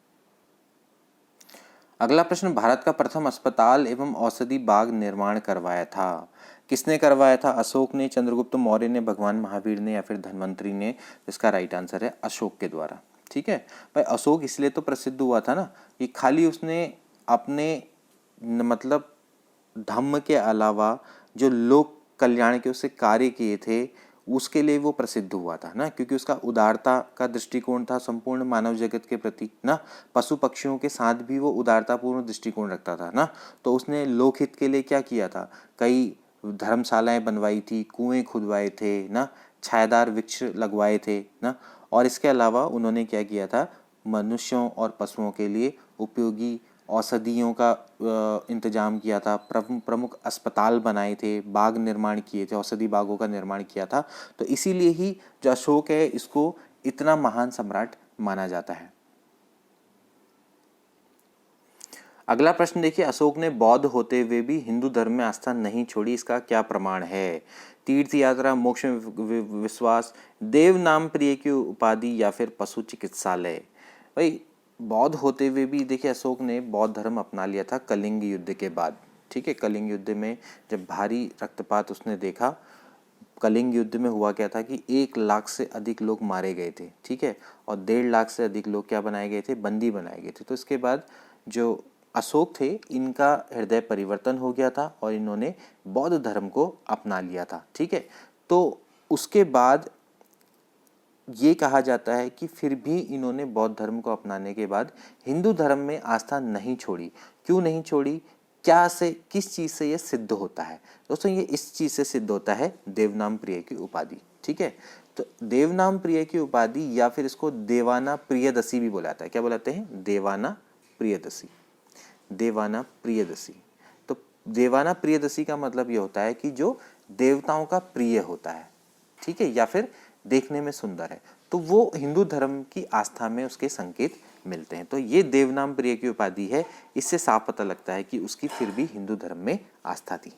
Speaker 1: अगला प्रश्न, भारत का प्रथम अस्पताल एवं औषधि बाग निर्माण करवाया था? किसने करवाया था? अशोक ने, चंद्रगुप्त मौर्य ने, भगवान महावीर ने या फिर धन्वंतरी ने? इसका राइट आंसर है अशोक के द्वारा। ठीक है भाई, अशोक इसलिए तो प्रसिद्ध हुआ था ना कि खाली उसने अपने मतलब धम्म के अलावा जो लोक कल्याण के उससे कार्य किए थे उसके लिए वो प्रसिद्ध हुआ था ना, क्योंकि उसका उदारता का दृष्टिकोण था संपूर्ण मानव जगत के प्रति ना, पशु पक्षियों के साथ भी वो उदारतापूर्ण दृष्टिकोण रखता था ना। तो उसने लोकहित के लिए क्या किया था, कई धर्मशालाएं बनवाई थी, कुएं खुदवाए थे ना, छायादार वृक्ष लगवाए थे ना, और इसके अलावा उन्होंने क्या किया था, मनुष्यों और पशुओं के लिए उपयोगी औषधियों का इंतजाम किया था, प्रमुख अस्पताल बनाए थे, बाग निर्माण किए थे, औषधि बागों का निर्माण किया था। तो इसीलिए ही जो अशोक है इसको इतना महान सम्राट माना जाता है। अगला प्रश्न देखिए, अशोक ने बौद्ध होते हुए भी हिंदू धर्म में आस्था नहीं छोड़ी, इसका क्या प्रमाण है? तीर्थ यात्रा, मोक्ष में विश्वास, देव नाम प्रिय की उपाधि या फिर पशु चिकित्सालय? भाई बौद्ध होते हुए भी देखिए अशोक ने बौद्ध धर्म अपना लिया था कलिंग युद्ध के बाद। ठीक है, कलिंग युद्ध में जब भारी रक्तपात उसने देखा, कलिंग युद्ध में हुआ क्या था कि 1 लाख से अधिक लोग मारे गए थे। ठीक है, और 1.5 लाख से अधिक लोग क्या बनाए गए थे, बंदी बनाए गए थे। तो इसके बाद जो अशोक थे, इनका हृदय परिवर्तन हो गया था और इन्होंने बौद्ध धर्म को अपना लिया था। ठीक है, तो उसके बाद ये कहा जाता है कि फिर भी इन्होंने बौद्ध धर्म को अपनाने के बाद हिंदू धर्म में आस्था नहीं छोड़ी। क्यों नहीं छोड़ी, क्या से, किस चीज़ से ये सिद्ध होता है दोस्तों? ये इस चीज़ से सिद्ध होता है देवनाम प्रिय की उपाधि। ठीक है, तो देवनाम प्रिय की उपाधि या फिर इसको देवाना प्रियदसी भी बुलाता है। क्या बुलाते हैं? देवाना प्रियदसी। देवाना प्रियदसी। तो देवाना प्रियदसी का मतलब ये होता है कि जो देवताओं का प्रिय होता है, ठीक है, या फिर देखने में सुंदर है, तो वो हिंदू धर्म की आस्था में उसके संकेत मिलते हैं। तो ये देवनाम प्रिय की उपाधि है, इससे साफ पता लगता है कि उसकी फिर भी हिंदू धर्म में आस्था थी।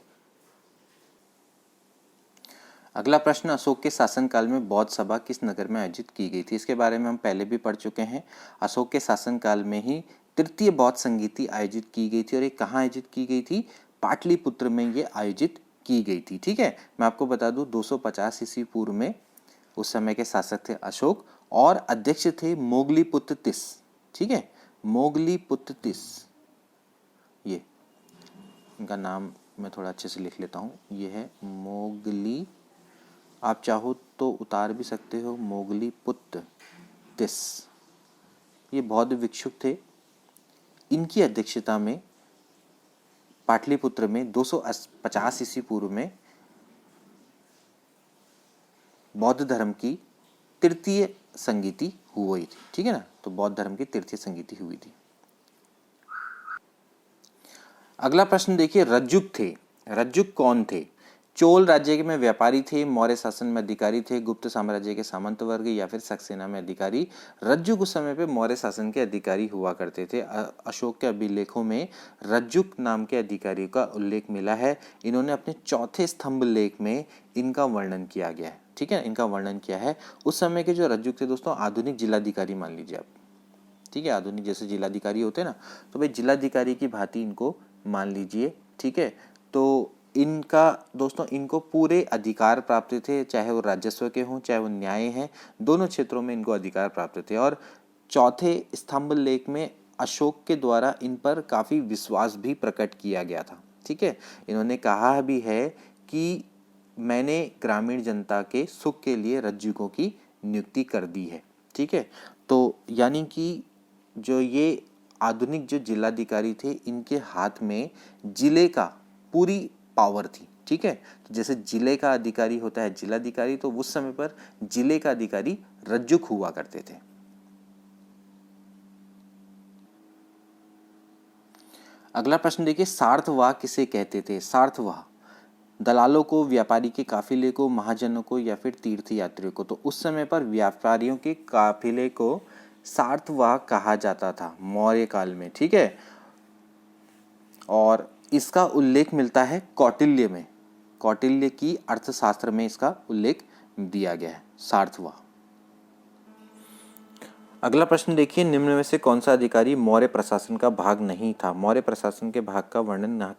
Speaker 1: अगला प्रश्न, अशोक के शासनकाल में बौद्ध सभा किस नगर में आयोजित की गई थी? इसके बारे में हम पहले भी पढ़ चुके हैं। अशोक के शासनकाल में ही तृतीय बौद्ध संगीति आयोजित की गई थी और ये कहाँ आयोजित की गई थी? पाटलिपुत्र में ये आयोजित की गई थी। ठीक है, मैं आपको बता दूं 250 ईस्वी पूर्व में उस समय के शासक थे अशोक और अध्यक्ष थे मोगलीपुत्र तिस। ठीक है, मोगलीपुत्र तिस, ये इनका नाम मैं थोड़ा अच्छे से लिख लेता हूँ। ये है मोगली, आप चाहो तो उतार भी सकते हो, मोगलीपुत्र तिस। ये बौद्ध भिक्षुक थे। इनकी अध्यक्षता में पाटलिपुत्र में 250 ईस्वी पूर्व में बौद्ध धर्म की तृतीय संगीति हुई थी। ठीक है ना, तो बौद्ध धर्म की तृतीय संगीति हुई थी। अगला प्रश्न देखिए, रज्जुक थे। रज्जुक कौन थे? चोल राज्य में व्यापारी थे, मौर्य शासन में अधिकारी थे, गुप्त साम्राज्य के सामंत वर्ग या फिर सक्सेना में अधिकारी। रज्जुक उस समय पे मौर्य शासन के अधिकारी हुआ करते थे। अशोक के अभिलेखों में रज्जुक नाम के अधिकारी का उल्लेख मिला है। इन्होंने अपने चौथे स्तंभ लेख में इनका वर्णन किया गया है। ठीक है, इनका वर्णन किया है। उस समय के जो रज्जुक थे दोस्तों, आधुनिक जिलाधिकारी मान लीजिए आप। ठीक है, आधुनिक जैसे जिलाधिकारी होते हैं ना, तो भाई जिलाधिकारी की भांति इनको मान लीजिए। ठीक है, तो इनका दोस्तों, इनको पूरे अधिकार प्राप्त थे, चाहे वो राजस्व के हों चाहे वो न्याय हैं, दोनों क्षेत्रों में इनको अधिकार प्राप्त थे। और चौथे स्तंभ लेख में अशोक के द्वारा इन पर काफ़ी विश्वास भी प्रकट किया गया था। ठीक है, इन्होंने कहा भी है कि मैंने ग्रामीण जनता के सुख के लिए रज्जुकों की नियुक्ति कर दी है। ठीक है, तो यानी कि जो ये आधुनिक जो जिलाधिकारी थे, इनके हाथ में जिले का पूरी पावर थी। ठीक है, तो जैसे जिले का अधिकारी होता है जिलाधिकारी, तो उस समय पर जिले का अधिकारी रज्जुक हुआ करते थे। अगला प्रश्न देखिए, सार्थवाह किसे कहते थे? सार्थवाह दलालों को, व्यापारी के काफिले को, महाजनों को या फिर तीर्थयात्रियों को? तो उस समय पर व्यापारियों के काफिले को सार्थवाह कहा जाता था मौर्य काल में। ठीक है, और इसका उल्लेख मिलता है कौटिल्य में। कौटिल्य की अर्थशास्त्र में इसका उल्लेख दिया गया है, सार्थवाह। अगला प्रश्न देखिए, निम्न में से कौन सा अधिकारी मौर्य प्रशासन का भाग नहीं था? मौर्य प्रशासन के भाग का वर्णन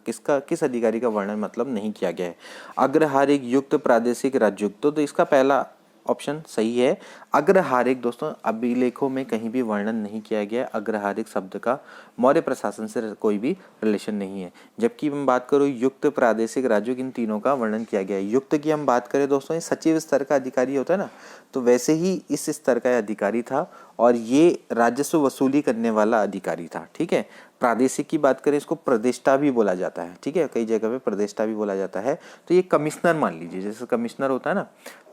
Speaker 1: किस अधिकारी का वर्णन मतलब नहीं किया गया है? अग्रहारिक, युक्त, प्रादेशिक, राज्युक्त। तो इसका पहला ऑप्शन सही है, अग्रहारिक। दोस्तों, अभिलेखों में कहीं भी वर्णन नहीं किया गया अग्रहारिक शब्द का, मौर्य प्रशासन से कोई भी रिलेशन नहीं है। जबकि हम बात करो युक्त, प्रादेशिक, राज्युक्त, इन तीनों का वर्णन किया गया है। युक्त की हम बात करें दोस्तों, ये सचिव स्तर का अधिकारी होता है ना, तो वैसे ही इस स्तर का अधिकारी था और ये राजस्व वसूली करने वाला अधिकारी था। ठीक है, प्रादेशिक की बात करें, इसको प्रदेष्टा भी बोला जाता है। ठीक है, कई जगह पे प्रदेष्टा भी बोला जाता है। तो ये कमिश्नर मान लीजिए, जैसे कमिश्नर होता है ना,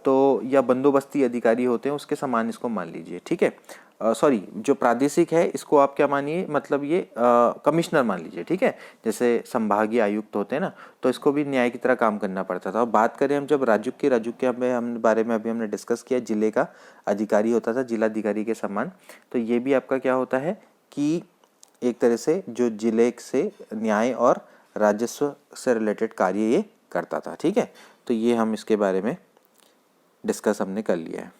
Speaker 1: तो या बंदोबस्ती अधिकारी होते हैं, उसके समान इसको मान लीजिए। ठीक है, सॉरी, जो प्रादेशिक है इसको आप क्या मानिए, मतलब ये कमिश्नर मान लीजिए। ठीक है, जैसे संभागीय आयुक्त होते हैं ना, तो इसको भी न्याय की तरह काम करना पड़ता था। और बात करें हम जब राज्युक के हम बारे में अभी हमने डिस्कस किया, जिले का अधिकारी होता था जिलाधिकारी के समान। तो ये भी आपका क्या होता है कि एक तरह से जो जिले से न्याय और राजस्व से रिलेटेड कार्य ये करता था। ठीक है, तो ये हम इसके बारे में डिस्कस हमने कर लिया है।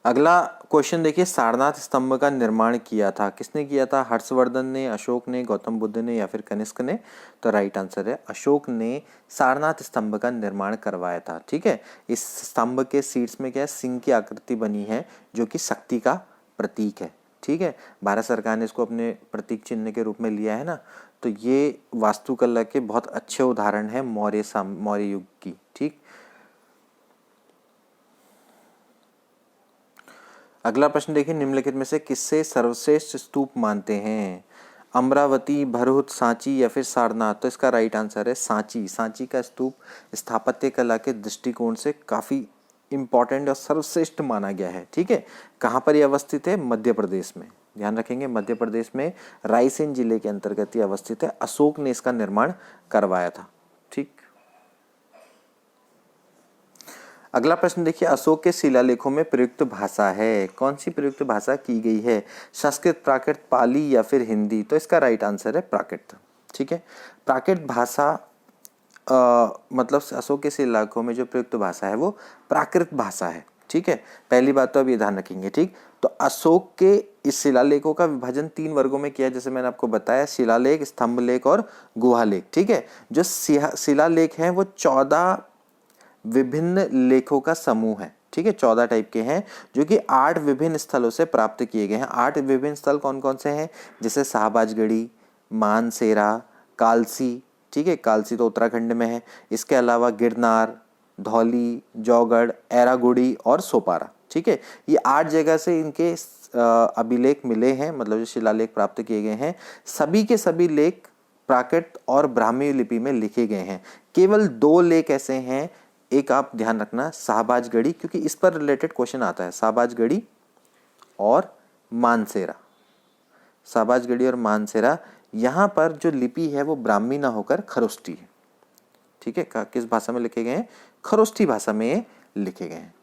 Speaker 1: अगला क्वेश्चन देखिए, सारनाथ स्तंभ का निर्माण किया था, किसने किया था? हर्षवर्धन ने, अशोक ने, गौतम बुद्ध ने या फिर कनिष्क ने? तो राइट आंसर है अशोक ने सारनाथ स्तंभ का निर्माण करवाया था। ठीक है, इस स्तंभ के शीर्ष में क्या है, सिंह की आकृति बनी है जो कि शक्ति का प्रतीक है। ठीक है, भारत सरकार ने इसको अपने प्रतीक चिन्ह के रूप में लिया है ना। तो ये वास्तुकला के बहुत अच्छे उदाहरण है मौर्य युग की। ठीक, अगला प्रश्न देखिए, निम्नलिखित में से किससे सर्वश्रेष्ठ स्तूप मानते हैं? अमरावती, भरूच, सांची या फिर सारनाथ? तो इसका राइट आंसर है सांची। सांची का स्तूप स्थापत्य कला के दृष्टिकोण से काफी इंपॉर्टेंट और सर्वश्रेष्ठ माना गया है। ठीक है, कहाँ पर यह अवस्थित है? मध्य प्रदेश में, ध्यान रखेंगे, मध्य प्रदेश में रायसेन जिले के अंतर्गत यह अवस्थित है। अशोक ने इसका निर्माण करवाया था। ठीक, अगला प्रश्न देखिए, अशोक के शिलालेखों में प्रयुक्त भाषा है, कौन सी प्रयुक्त भाषा की गई है? संस्कृत, प्राकृत, पाली या फिर हिंदी? तो इसका राइट आंसर है प्राकृत। ठीक है, प्राकृत भाषा मतलब अशोक के शिलालेखों में जो प्रयुक्त भाषा है वो प्राकृत भाषा है। ठीक है, पहली बात तो अब ये ध्यान रखेंगे। ठीक, तो अशोक के इस शिलालेखों का विभाजन 3 वर्गों में किया, जैसे मैंने आपको बताया, शिलालेख, स्तंभलेख और गुहालेख। ठीक है, जो शिलालेख हैं वो 14 विभिन्न लेखों का समूह है। ठीक है, 14 टाइप के हैं जो कि 8 विभिन्न स्थलों से प्राप्त किए गए हैं। 8 विभिन्न स्थल कौन कौन से हैं? जैसे शाहबाजगढ़ी, मानसेरा, कालसी। ठीक है, कालसी तो उत्तराखंड में है। इसके अलावा गिरनार, धौली, जौगढ़, एरागुड़ी और सोपारा। ठीक है, ये 8 जगह से इनके अभिलेख मिले हैं, मतलब जो शिलालेख प्राप्त किए गए हैं। सभी के सभी लेख प्राकृत और ब्राह्मी लिपि में लिखे गए हैं। केवल 2 लेख ऐसे हैं, एक आप ध्यान रखना, शाहबाजगढ़ी, क्योंकि इस पर रिलेटेड क्वेश्चन आता है, शाहबाजगढ़ी और मानसेरा। शाहबाजगढ़ी और मानसेरा, यहाँ पर जो लिपि है वो ब्राह्मी ना होकर खरोष्टी है। ठीक है, किस भाषा में लिखे गए हैं? खरोष्टी भाषा में ये लिखे गए हैं।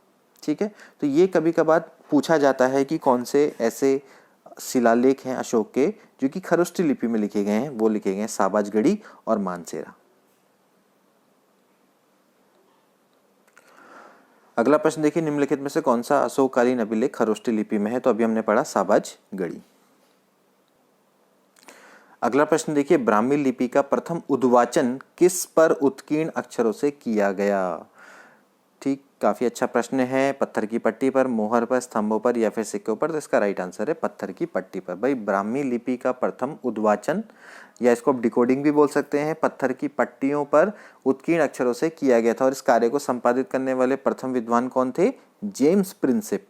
Speaker 1: ठीक है, तो ये कभी कभार पूछा जाता है कि कौन से ऐसे शिलालेख हैं अशोक के जो कि खरोष्टी लिपि में लिखे गए हैं। वो लिखे गए हैं शाहबाजगढ़ी और मानसेरा। अगला प्रश्न देखिए, निम्नलिखित में से कौन सा अशोककालीन अभिलेख खरोष्टी लिपि में है? तो अभी हमने पढ़ा शाहबाजगढ़ी। अगला प्रश्न देखिए, ब्राह्मी लिपि का प्रथम उद्वाचन किस पर उत्कीर्ण अक्षरों से किया गया? ठीक, काफी अच्छा प्रश्न है। पत्थर की पट्टी पर, मोहर पर, स्तंभों पर या फिर सिक्कों पर? तो इसका राइट आंसर है पत्थर की पट्टी पर। भाई, ब्राह्मी लिपि का प्रथम उद्वाचन, या इसको आप डिकोडिंग भी बोल सकते हैं, पत्थर की पट्टियों पर उत्कीर्ण अक्षरों से किया गया था। और इस कार्य को संपादित करने वाले प्रथम विद्वान कौन थे? James Prinsep.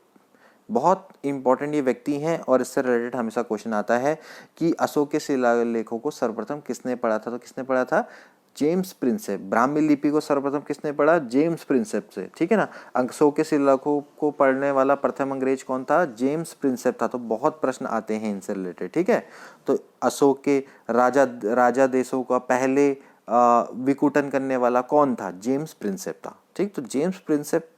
Speaker 1: बहुत इंपॉर्टेंट ये व्यक्ति हैं और इससे रिलेटेड हमेशा क्वेश्चन आता है कि अशोक के शिलालेखों को सर्वप्रथम किसने पढ़ा था? तो किसने पढ़ा था? James Prinsep. ब्राह्मी लिपि को सर्वप्रथम किसने पढ़ा? जेम्स प्रिंसेप से। ठीक है ना, अशोक के शिलालेखों को पढ़ने वाला प्रथम अंग्रेज कौन था? जेम्स प्रिंसेप था। तो बहुत प्रश्न आते हैं इनसे रिलेटेड। ठीक है, तो अशोक के राजा देशों का पहले विकुटन करने वाला कौन था? जेम्स प्रिंसेप था। ठीक, तो जेम्स प्रिंसेप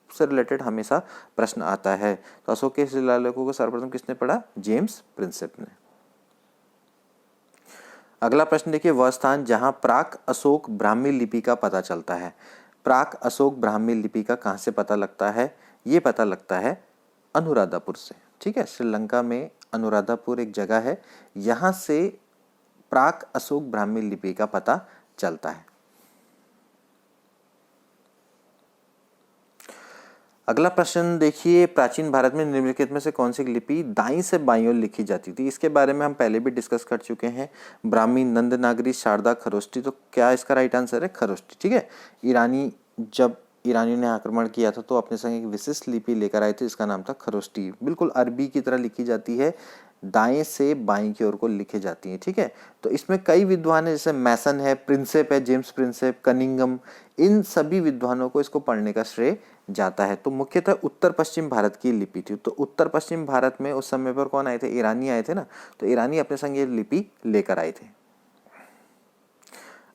Speaker 1: से रिलेटेड हमेशा प्रश्न आता है। तो अशोक के शिलालेखों को सर्वप्रथम किसने पढ़ा? जेम्स प्रिंसेप ने। अगला प्रश्न देखिए, वह स्थान जहां प्राक अशोक ब्राह्मी लिपि का पता चलता है। प्राक अशोक ब्राह्मी लिपि का कहां से पता लगता है? ये पता लगता है अनुराधापुर से। ठीक है, श्रीलंका में अनुराधापुर एक जगह है, यहां से प्राक अशोक ब्राह्मी लिपि का पता चलता है। अगला प्रश्न देखिए, प्राचीन भारत में निम्नलिखित में से कौन सी लिपि दाईं से बाईं ओर लिखी जाती थी? इसके बारे में हम पहले भी डिस्कस कर चुके हैं। ब्राह्मी, नंद नागरी, शारदा, खरोष्टी। तो क्या इसका राइट आंसर है? खरोष्टी। ठीक है, जब ईरानियों ने आक्रमण किया था तो अपने संग एक विशिष्ट लिपि लेकर आए थे, इसका नाम था खरोष्टी। बिल्कुल अरबी की तरह लिखी जाती है, दाएं से बाईं की ओर को लिखे जाती है। ठीक है, तो इसमें कई विद्वान है, जैसे मैसन है, प्रिंसेप है, जेम्स प्रिंसेप, कनिंगम, इन सभी विद्वानों को इसको पढ़ने का श्रेय जाता है। तो मुख्यतः उत्तर पश्चिम भारत की लिपि थी। तो उत्तर पश्चिम भारत में उस समय पर कौन आए थे? ईरानी आए थे ना, तो ईरानी अपने संग ये लिपि लेकर आए थे।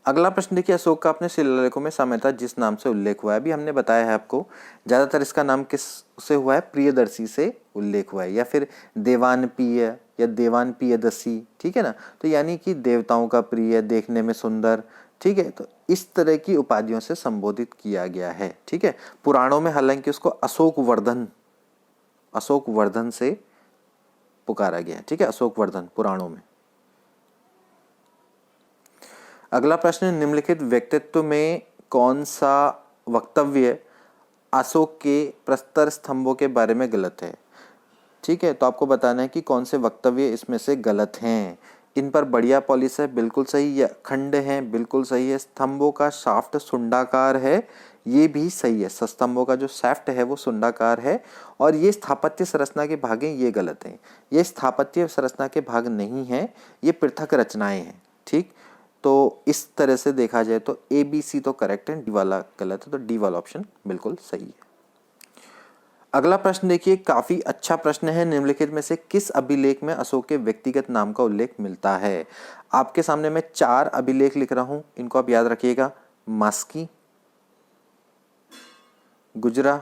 Speaker 1: अगला प्रश्न देखिए, अशोक का अपने शिलालेखों में साम्यता जिस नाम से उल्लेख हुआ है, अभी हमने बताया है आपको, ज्यादातर इसका नाम किस से हुआ है? प्रियदर्शी से उल्लेख हुआ है, या फिर देवानप्रिय या देवानप्रियदर्शी। ठीक है ना, तो यानी कि देवताओं का प्रिय, देखने में सुंदर। ठीक है, तो इस तरह की उपाधियों से संबोधित किया गया है। ठीक है, पुराणों में हालांकि उसको अशोक वर्धन से पुकारा गया है। ठीक है, अशोक वर्धन पुराणों में। अगला प्रश्न, निम्नलिखित व्यक्तित्व में कौन सा वक्तव्य अशोक के प्रस्तर स्तंभों के बारे में गलत है? ठीक है, तो आपको बताना है कि कौन से वक्तव्य इसमें से गलत हैं। इन पर बढ़िया पॉलिश है, बिल्कुल सही है। खंड है, बिल्कुल सही है। स्तंभों का शाफ्ट सुंडाकार है, ये भी सही है। स्तंभों का जो शाफ्ट है वो सुंडाकार है। और ये स्थापत्य संरचना के भाग हैं, ये गलत हैं। ये स्थापत्य संरचना के भाग नहीं हैं, ये पृथक रचनाएं हैं। ठीक, तो इस तरह से देखा जाए तो ए बी सी तो करेक्ट है, डी वाला गलत है, तो डी वाला ऑप्शन बिल्कुल सही है। अगला प्रश्न देखिए, काफी अच्छा प्रश्न है। निम्नलिखित में से किस अभिलेख में अशोक के व्यक्तिगत नाम का उल्लेख मिलता है? आपके सामने मैं 4 अभिलेख लिख रहा हूं, इनको आप याद रखिएगा। मास्की, गुजरा,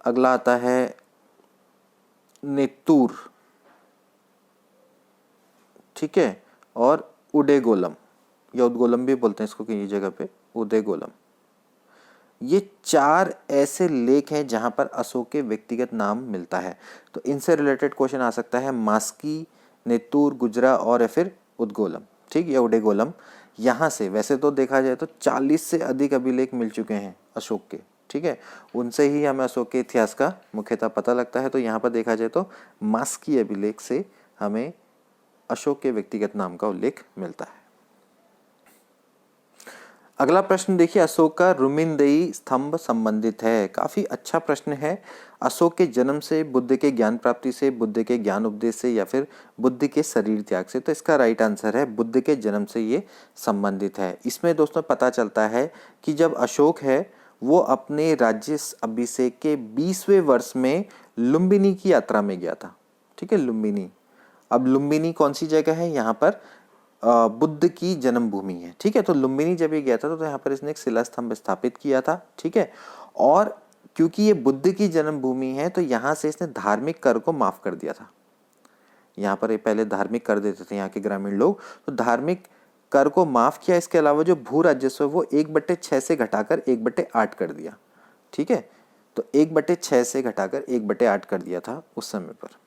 Speaker 1: अगला आता है नेत्तूर, ठीक है, और उडेगोलम या उदगोलम भी बोलते हैं इसको कई जगह पे, उदयगोलम। ये 4 ऐसे लेख हैं जहां पर अशोक के व्यक्तिगत नाम मिलता है। तो इनसे रिलेटेड क्वेश्चन आ सकता है, मास्की, नेत्तूर, गुजरा और या फिर उदगोलम, ठीक, या उडेगोलम। यहाँ से वैसे तो देखा जाए तो 40 से अधिक अभिलेख मिल चुके हैं अशोक के, ठीक है, उनसे ही हमें अशोक के इतिहास का मुख्यतः पता लगता है। तो यहाँ पर देखा जाए तो मास्की अभिलेख से हमें अशोक के व्यक्तिगत नाम का उल्लेख मिलता है। अगला प्रश्न देखिए, अशोक का रुमिनदेई स्तंभ संबंधित है। काफी अच्छा प्रश्न है। अशोक के जन्म से, बुद्ध के ज्ञान प्राप्ति से, बुद्ध के ज्ञान उपदेश से या फिर बुद्ध के शरीर त्याग से? तो इसका राइट आंसर है बुद्ध के जन्म से ये संबंधित है। इसमें दोस्तों पता चलता है कि जब अशोक है वो अपने राज्य अभिषेक के 20वें वर्ष में लुम्बिनी की यात्रा में गया था, ठीक है, लुम्बिनी। अब लुम्बिनी कौन सी जगह है? यहाँ पर बुद्ध की जन्मभूमि है, ठीक है। तो लुम्बिनी जब ये गया था तो यहाँ पर इसने एक शिला स्तंभ स्थापित किया था, ठीक है। और क्योंकि ये बुद्ध की जन्मभूमि है तो यहाँ से इसने धार्मिक कर को माफ कर दिया था। यहाँ पर ये पहले धार्मिक कर देते थे यहाँ के ग्रामीण लोग, तो धार्मिक कर को माफ किया। इसके अलावा जो भू राजस्व वो 1/6 से घटाकर 1/8 कर दिया, ठीक है। तो 1/6 से घटाकर 1/8 कर दिया था उस समय पर।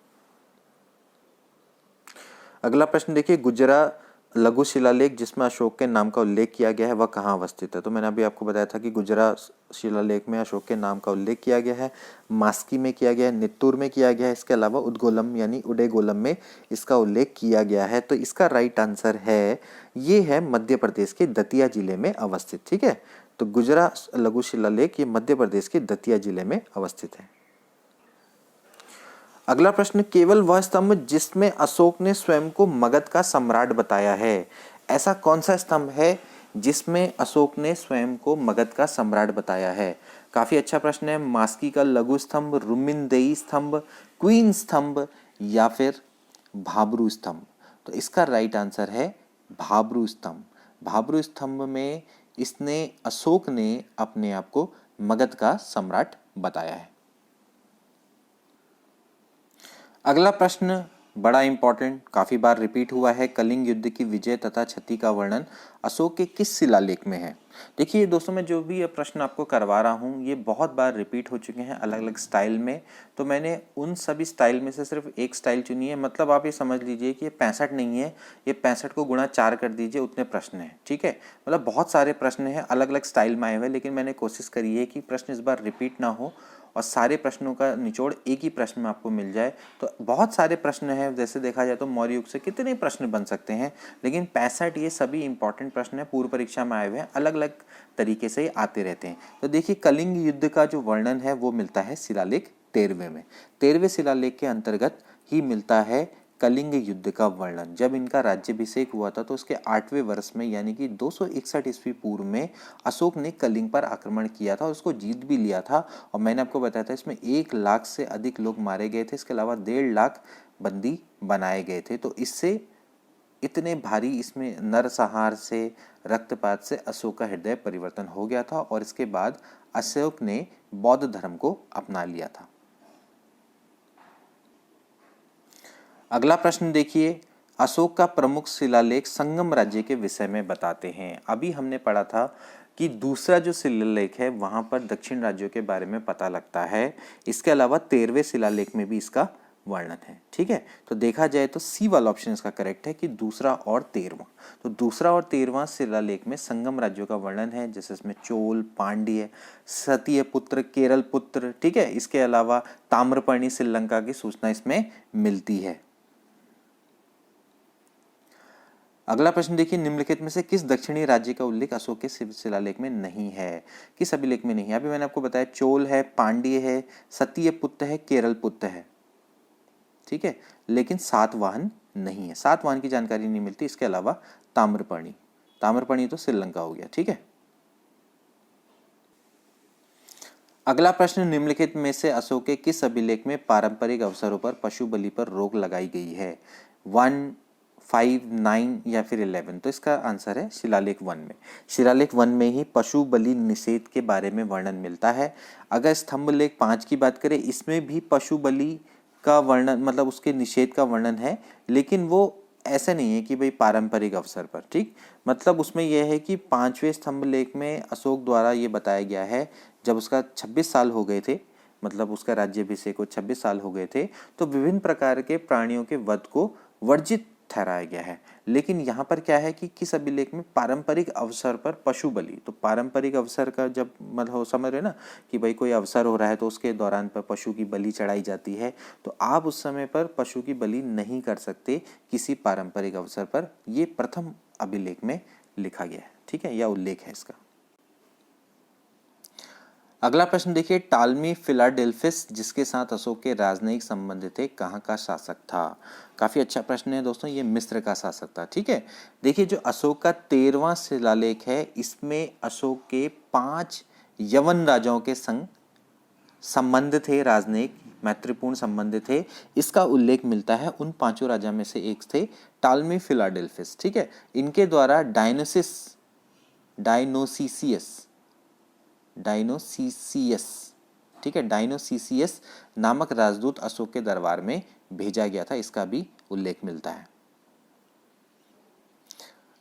Speaker 1: अगला प्रश्न देखिए, गुजरा लघु शिलालेख जिसमें अशोक के नाम का उल्लेख किया गया है वह कहाँ अवस्थित है? तो मैंने अभी आपको बताया था कि गुजरा शिलालेख में अशोक के नाम का उल्लेख किया गया है, मास्की में किया गया है, नित्तूर में किया गया है, इसके अलावा उदगोलम यानी उडेगोलम में इसका उल्लेख किया गया है। तो इसका राइट आंसर है, ये है मध्य प्रदेश के दतिया जिले में अवस्थित, ठीक है। तो गुजरा लघु शिलालेख ये मध्य प्रदेश के दतिया जिले में अवस्थित है। अगला प्रश्न, केवल वह स्तंभ जिसमें अशोक ने स्वयं को मगध का सम्राट बताया है, ऐसा कौन सा स्तंभ है जिसमें अशोक ने स्वयं को मगध का सम्राट बताया है? काफी अच्छा प्रश्न है। मास्की का लघु स्तंभ, रुमिनदेई स्तंभ, क्वीन स्तंभ या फिर भाब्रू स्तंभ? तो इसका राइट आंसर है भाब्रू स्तंभ। भाब्रू स्तंभ में इसने अशोक ने अपने आप को मगध का सम्राट बताया है। अगला प्रश्न बड़ा इंपॉर्टेंट, काफी बार रिपीट हुआ है। कलिंग युद्ध की विजय तथा क्षति का वर्णन अशोक के किस शिलालेख में है? देखिए दोस्तों, मैं जो भी ये प्रश्न आपको करवा रहा हूँ ये बहुत बार रिपीट हो चुके हैं अलग अलग स्टाइल में। तो मैंने उन सभी स्टाइल में से सिर्फ एक स्टाइल चुनी है। मतलब आप ये समझ लीजिए कि ये 65 नहीं है, ये 65 को गुणा 4 कर दीजिए, उतने प्रश्न हैं, ठीक है। मतलब बहुत सारे प्रश्न हैं, अलग अलग स्टाइल में आए हुए, लेकिन मैंने कोशिश करी है कि प्रश्न इस बार रिपीट ना हो और सारे प्रश्नों का निचोड़ एक ही प्रश्न में आपको मिल जाए। तो बहुत सारे प्रश्न हैं, जैसे देखा जाए तो मौर्य युग से कितने प्रश्न बन सकते हैं, लेकिन 65 ये सभी इंपॉर्टेंट प्रश्न हैं, पूर्व परीक्षा में आए हुए हैं, अलग अलग तरीके से आते रहते हैं। तो देखिए, कलिंग युद्ध का जो वर्णन है वो मिलता है शिलालेख 13वें में। 13वें शिलालेख के अंतर्गत ही मिलता है कलिंग युद्ध का वर्णन। जब इनका राज्याभिषेक हुआ था तो उसके 8वें वर्ष में यानी कि 261 ईस्वी पूर्व में अशोक ने कलिंग पर आक्रमण किया था और उसको जीत भी लिया था। और मैंने आपको बताया था इसमें 1 लाख से अधिक लोग मारे गए थे, इसके अलावा 1.5 लाख बंदी बनाए गए थे। तो इससे इतने भारी इसमें नरसंहार से, रक्तपात से अशोक का हृदय परिवर्तन हो गया था और इसके बाद अशोक ने बौद्ध धर्म को अपना लिया था। अगला प्रश्न देखिए, अशोक का प्रमुख शिलालेख संगम राज्य के विषय में बताते हैं। अभी हमने पढ़ा था कि दूसरा जो शिलालेख है वहां पर दक्षिण राज्यों के बारे में पता लगता है। इसके अलावा 13वें शिलालेख में भी इसका वर्णन है। ठीक है, तो देखा जाए तो सी वाला ऑप्शन इसका करेक्ट है कि दूसरा और 13वां। तो दूसरा और 13वां शिलालेख में संगम राज्यों का वर्णन है, जैसे इसमें चोल, पांड्य, सतीय पुत्र, केरल पुत्र, ठीक है, इसके अलावा ताम्रपर्णी श्रीलंका की सूचना इसमें मिलती है। अगला प्रश्न देखिए, निम्नलिखित में से किस दक्षिणी राज्य का उल्लेख अशोक के शिलालेख में नहीं है? किस अभिलेख में नहीं है? अभी मैंने आपको बताया चोल है, पांड्य है, सतीय पुत्र है, केरल पुत्र है। ठीक है, लेकिन सातवाहन नहीं है, सातवाहन की जानकारी नहीं मिलती। इसके अलावा ताम्रपर्णी, ताम्रपर्णी तो श्रीलंका हो गया। ठीक है, अगला प्रश्न, निम्नलिखित में से अशोक के किस अभिलेख में पारंपरिक अवसरों पर पशु बलि पर रोक लगाई गई है? 1, 5, 9 या फिर 11? तो इसका आंसर है शिलालेख 1 में। शिलालेख 1 में ही पशु बलि निषेध के बारे में वर्णन मिलता है। अगर स्तंभ लेख 5 की बात करें, इसमें भी पशु बलि का वर्णन, मतलब उसके निषेध का वर्णन है, लेकिन वो ऐसा नहीं है कि भाई पारंपरिक अवसर पर। ठीक, मतलब उसमें यह है कि 5वें स्तंभ लेख में अशोक द्वारा ये बताया गया है, जब उसका 26 साल हो गए थे, मतलब उसका राज्याभिषेक को 26 साल हो गए थे, तो विभिन्न प्रकार के प्राणियों के वध को वर्जित ठहराया गया है। लेकिन यहाँ पर क्या है कि किस अभिलेख में? पारंपरिक अवसर पर पशु बलि। तो पारंपरिक अवसर का जब मतलब समझ रहे ना कि भाई कोई अवसर हो रहा है तो उसके दौरान पर पशु की बलि चढ़ाई जाती है, तो आप उस समय पर पशु की बलि नहीं कर सकते किसी पारंपरिक अवसर पर। ये प्रथम अभिलेख में लिखा गया है। ठीक है, यह उल्लेख है इसका। अगला प्रश्न देखिए, टालमी फिलाडेल्फिस जिसके साथ अशोक के राजनयिक संबंध थे, कहाँ का शासक था? काफी अच्छा प्रश्न है दोस्तों, ये मिस्र का शासक था। ठीक है, देखिए जो अशोक का 13वां शिलालेख है, इसमें अशोक के 5 यवन राजाओं के संग संबंध थे, राजनयिक मैत्रीपूर्ण संबंध थे। इसका उल्लेख मिलता है, उन 5 राजा में से एक थे टालमी फिलाडेल्फिस। ठीक है, इनके द्वारा डायनोसिसियस, ठीक है, डायनोसिसियस नामक राजदूत अशोक के दरबार में भेजा गया था, इसका भी उल्लेख मिलता है।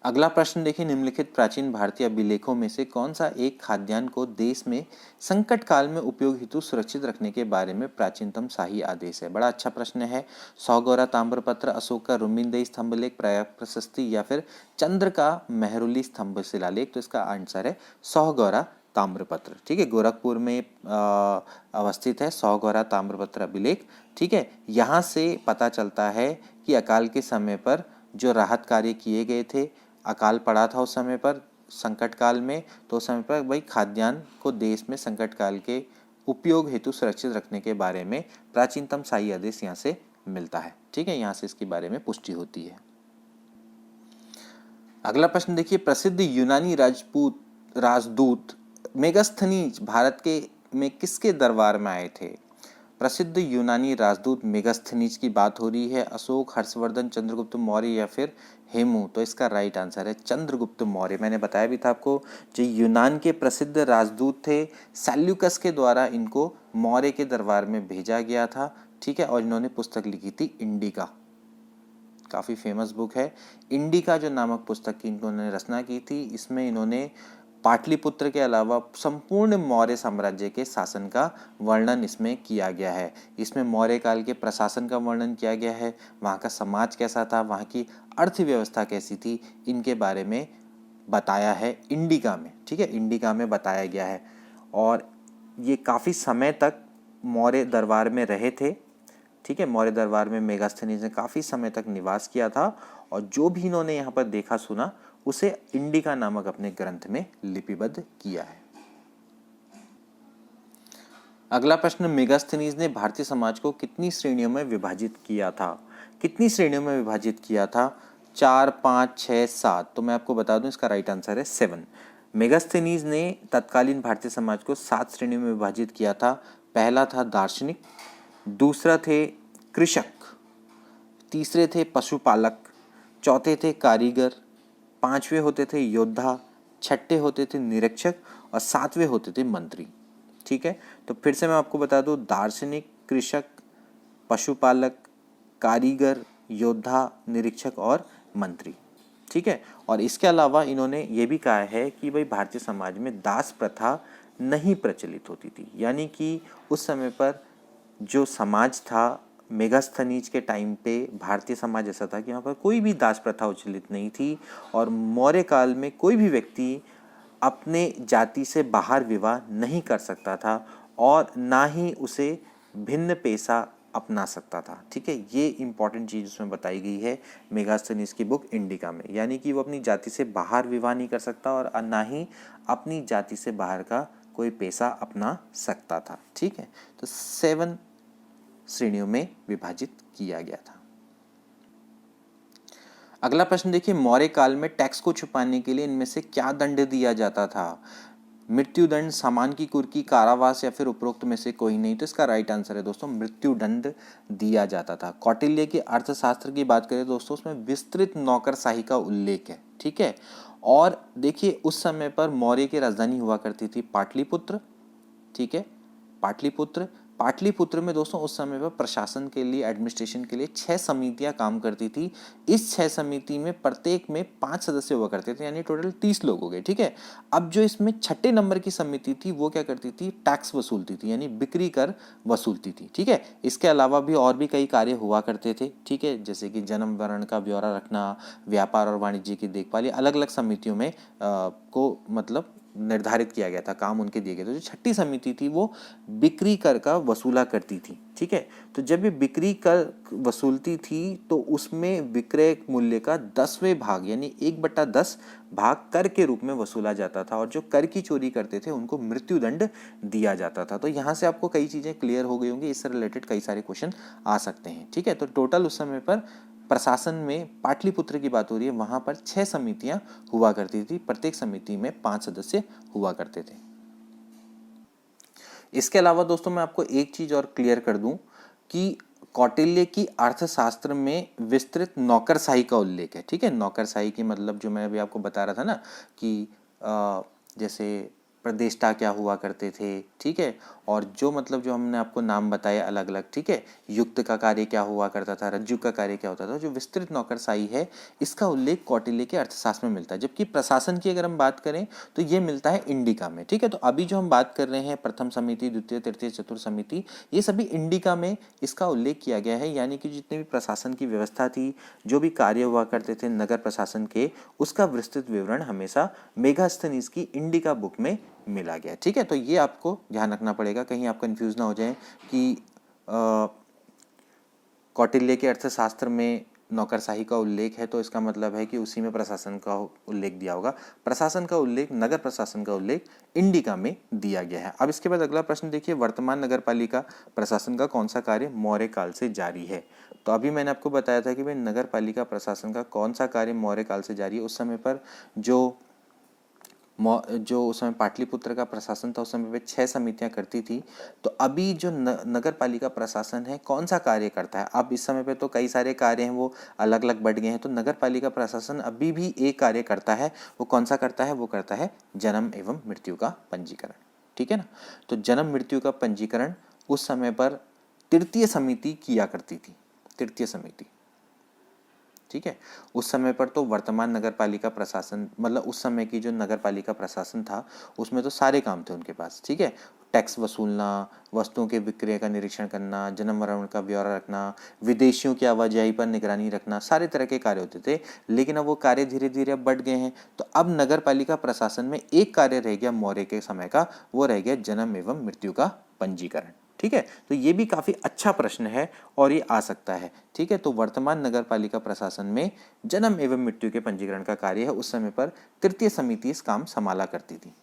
Speaker 1: अगला प्रश्न देखिए, निम्नलिखित प्राचीन भारतीय अभिलेखों में से कौन सा एक खाद्यान्न को देश में संकट काल में उपयोग हेतु सुरक्षित रखने के बारे में प्राचीनतम शाही आदेश है? बड़ा अच्छा प्रश्न है। सौगौरा ताम्रपत्र, अशोक का रुमिनदेही स्तंभ लेख, प्रयाग प्रशस्ति, या फिर चंद्र का मेहरुली स्तंभ शिलालेख? तो इसका आंसर है सौगौरा ताम्रपत्र। ठीक है, गोरखपुर में अवस्थित है सौगौरा ताम्रपत्र अभिलेख। ठीक है, यहाँ से पता चलता है कि अकाल के समय पर जो राहत कार्य किए गए थे, अकाल पड़ा था उस समय पर संकट काल में, तो उस समय पर भाई खाद्यान्न को देश में संकट काल के उपयोग हेतु सुरक्षित रखने के बारे में प्राचीनतम शाही आदेश यहाँ से मिलता है। ठीक है, यहाँ से इसके बारे में पुष्टि होती है। अगला प्रश्न देखिए, प्रसिद्ध यूनानी राजदूत मेगास्थनीज भारत के में किसके दरबार में आए थे? प्रसिद्ध यूनानी राजदूत मेगास्थनीज की बात हो रही है। अशोक, हर्षवर्धन, चंद्रगुप्त मौर्य या फिर हेमू? तो इसका राइट आंसर है चंद्रगुप्त मौर्य। मैंने बताया भी था आपको, जो यूनान के प्रसिद्ध राजदूत थे, सैल्यूकस के द्वारा इनको मौर्य के दरबार में भेजा गया था। ठीक है, और इन्होंने पुस्तक लिखी थी इंडिका, काफ़ी फेमस बुक है इंडिका जो नामक पुस्तक की इन्होंने रचना की थी। इसमें इन्होंने पाटलिपुत्र के अलावा संपूर्ण मौर्य साम्राज्य के शासन का वर्णन इसमें किया गया है। इसमें मौर्य काल के प्रशासन का वर्णन किया गया है, वहाँ का समाज कैसा था, वहाँ की अर्थव्यवस्था कैसी थी, इनके बारे में बताया है इंडिका में। ठीक है, इंडिका में बताया गया है, और ये काफ़ी समय तक मौर्य दरबार में रहे थे। ठीक है, मौर्य दरबार में मेगास्थनीज ने काफ़ी समय तक निवास किया था, और जो भी इन्होंने यहाँ पर देखा सुना उसे इंडिका नामक अपने ग्रंथ में लिपिबद्ध किया है। अगला प्रश्न, मेगास्थनीज ने भारतीय समाज को कितनी श्रेणियों में विभाजित किया था? कितनी श्रेणियों में विभाजित किया था? 4, 5, 6, 7? तो मैं आपको बता दूं, इसका राइट आंसर है 7। मेगास्थनीज ने तत्कालीन भारतीय समाज को 7 श्रेणियों में विभाजित किया था। पहला था दार्शनिक, दूसरा थे कृषक, तीसरे थे पशुपालक, चौथे थे कारीगर, 5वें होते थे योद्धा, 6ठे होते थे निरीक्षक, और 7वें होते थे मंत्री। ठीक है, तो फिर से मैं आपको बता दूं, दार्शनिक, कृषक, पशुपालक, कारीगर, योद्धा, निरीक्षक और मंत्री। ठीक है, और इसके अलावा इन्होंने ये भी कहा है कि भाई भारतीय समाज में दास प्रथा नहीं प्रचलित होती थी, यानी कि उस समय पर जो समाज था मेगास्थनीज के टाइम पे भारतीय समाज ऐसा था कि यहाँ पर कोई भी दास प्रथा उच्चालित नहीं थी और मौर्य काल में कोई भी व्यक्ति अपने जाति से बाहर विवाह नहीं कर सकता था और ना ही उसे भिन्न पेशा अपना सकता था। ठीक है, ये इंपॉर्टेंट चीज़ उसमें बताई गई है मेगास्थनीज की बुक इंडिका में, यानी कि वो अपनी जाति से बाहर विवाह नहीं कर सकता और ना ही अपनी जाति से बाहर का कोई पेशा अपना सकता था। ठीक है, तो 7 श्रेणियों में विभाजित किया गया था। अगला प्रश्न देखिए, मौर्य काल में टैक्स को छुपाने के लिए इनमें से क्या दंड दिया जाता था? मृत्युदंड, सामान की कुर्की, कारावास या फिर उपरोक्त में से कोई नहीं। तो इसका राइट आंसर है दोस्तों मृत्युदंड दिया जाता था। कौटिल्य के अर्थशास्त्र की बात करें दोस्तों, उसमें विस्तृत नौकरशाही का उल्लेख है। ठीक है, और देखिए उस समय पर मौर्य की राजधानी हुआ करती थी पाटलिपुत्र। ठीक है, पाटलिपुत्र पाटलिपुत्र में दोस्तों उस समय पर प्रशासन के लिए, एडमिनिस्ट्रेशन के लिए 6 समितियां काम करती थी। इस 6 समिति में प्रत्येक में 5 सदस्य हुआ करते थे, यानी टोटल 30 लोग हो गए। ठीक है, अब जो इसमें 6ठे नंबर की समिति थी वो क्या करती थी? टैक्स वसूलती थी, यानी बिक्री कर वसूलती थी। ठीक है, इसके अलावा भी और भी कई कार्य हुआ करते थे। ठीक है, जैसे कि जन्म वर्ण का ब्यौरा रखना, व्यापार और वाणिज्य की देखभाल, अलग अलग समितियों में को मतलब निर्धारित किया गया था, काम उनके दिए गए थे। जो 6ठी समिति थी वो बिक्री कर का वसूला करती थी। ठीक है, तो जब ये बिक्री कर वसूलती थी तो उसमें विक्रय मूल्य का 10वें भाग यानी 1/10 भाग कर के रूप में वसूला जाता था और जो कर की चोरी करते थे उनको मृत्युदंड दिया जाता था। तो यहाँ से आपको कई चीजें क्लियर हो गई होंगी, इससे रिलेटेड कई सारे क्वेश्चन आ सकते हैं। ठीक है, तो टोटल उस समय पर प्रशासन में पाटलिपुत्र की बात हो रही है, वहां पर 6 समितियां हुआ करती थी, प्रत्येक समिति में 5 सदस्य हुआ करते थे। इसके अलावा दोस्तों मैं आपको एक चीज और क्लियर कर दूं कि कौटिल्य की अर्थशास्त्र में विस्तृत नौकरशाही का उल्लेख है। ठीक है, नौकरशाही की मतलब जो मैं अभी आपको बता रहा था ना कि जैसे प्रदेष्टा क्या हुआ करते थे। ठीक है, और जो मतलब जो हमने आपको नाम बताए अलग अलग। ठीक है, युक्त का कार्य क्या हुआ करता था, रज्जु का कार्य क्या होता था, जो विस्तृत नौकरशाही है इसका उल्लेख कौटिल्य के अर्थशास्त्र में मिलता है। जबकि प्रशासन की अगर हम बात करें तो ये मिलता है इंडिका में। ठीक है, तो अभी जो हम बात कर रहे हैं प्रथम समिति, द्वितीय, तृतीय, चतुर्थ समिति, ये सभी इंडिका में इसका उल्लेख किया गया है। यानी कि जितने भी प्रशासन की व्यवस्था थी, जो भी कार्य हुआ करते थे नगर प्रशासन के, उसका विस्तृत विवरण हमेशा मेगास्थनीज की इंडिका बुक में मिला गया। ठीक है, तो ये आपको ध्यान रखना पड़ेगा, कहीं आप कंफ्यूज ना हो जाए कि कौटिल्य के अर्थशास्त्र में नौकरशाही का उल्लेख है तो इसका मतलब है कि उसी में प्रशासन का उल्लेख दिया होगा। प्रशासन का उल्लेख, नगर प्रशासन का उल्लेख इंडिका में दिया गया है। अब इसके बाद अगला प्रश्न देखिए, वर्तमान नगरपालिका प्रशासन का कौन सा कार्य मौर्य काल से जारी है? तो अभी मैंने आपको बताया था कि भाई नगरपालिका प्रशासन का कौन सा कार्य मौर्य काल से जारी है। उस समय पर जो उस समय पाटलिपुत्र का प्रशासन था, उस समय पे 6 समितियां करती थी। तो अभी जो नगर पालिका प्रशासन है कौन सा कार्य करता है? अब इस समय पे तो कई सारे कार्य हैं वो अलग अलग बढ़ गए हैं। तो नगर पालिका प्रशासन अभी भी एक कार्य करता है, वो कौन सा करता है? वो करता है जन्म एवं मृत्यु का पंजीकरण। ठीक है ना, तो जन्म मृत्यु का पंजीकरण उस समय पर तृतीय समिति किया करती थी, तृतीय समिति। ठीक है, उस समय पर तो वर्तमान नगरपालिका प्रशासन मतलब उस समय की जो नगरपालिका प्रशासन था उसमें तो सारे काम थे उनके पास। ठीक है, टैक्स वसूलना, वस्तुओं के विक्रय का निरीक्षण करना, जन्म मरण का ब्यौरा रखना, विदेशियों की आवाजाही पर निगरानी रखना, सारे तरह के कार्य होते थे। लेकिन अब वो कार्य धीरे धीरे अब बढ़ गए हैं। तो अब नगरपालिका प्रशासन में एक कार्य रह गया मौर्य के समय का, वो रह गया जन्म एवं मृत्यु का पंजीकरण। ठीक है, तो ये भी काफी अच्छा प्रश्न है और ये आ सकता है। ठीक है, तो वर्तमान नगरपालिका प्रशासन में जन्म एवं मृत्यु के पंजीकरण का कार्य है, उस समय पर तृतीय समिति इस काम संभाला करती थी।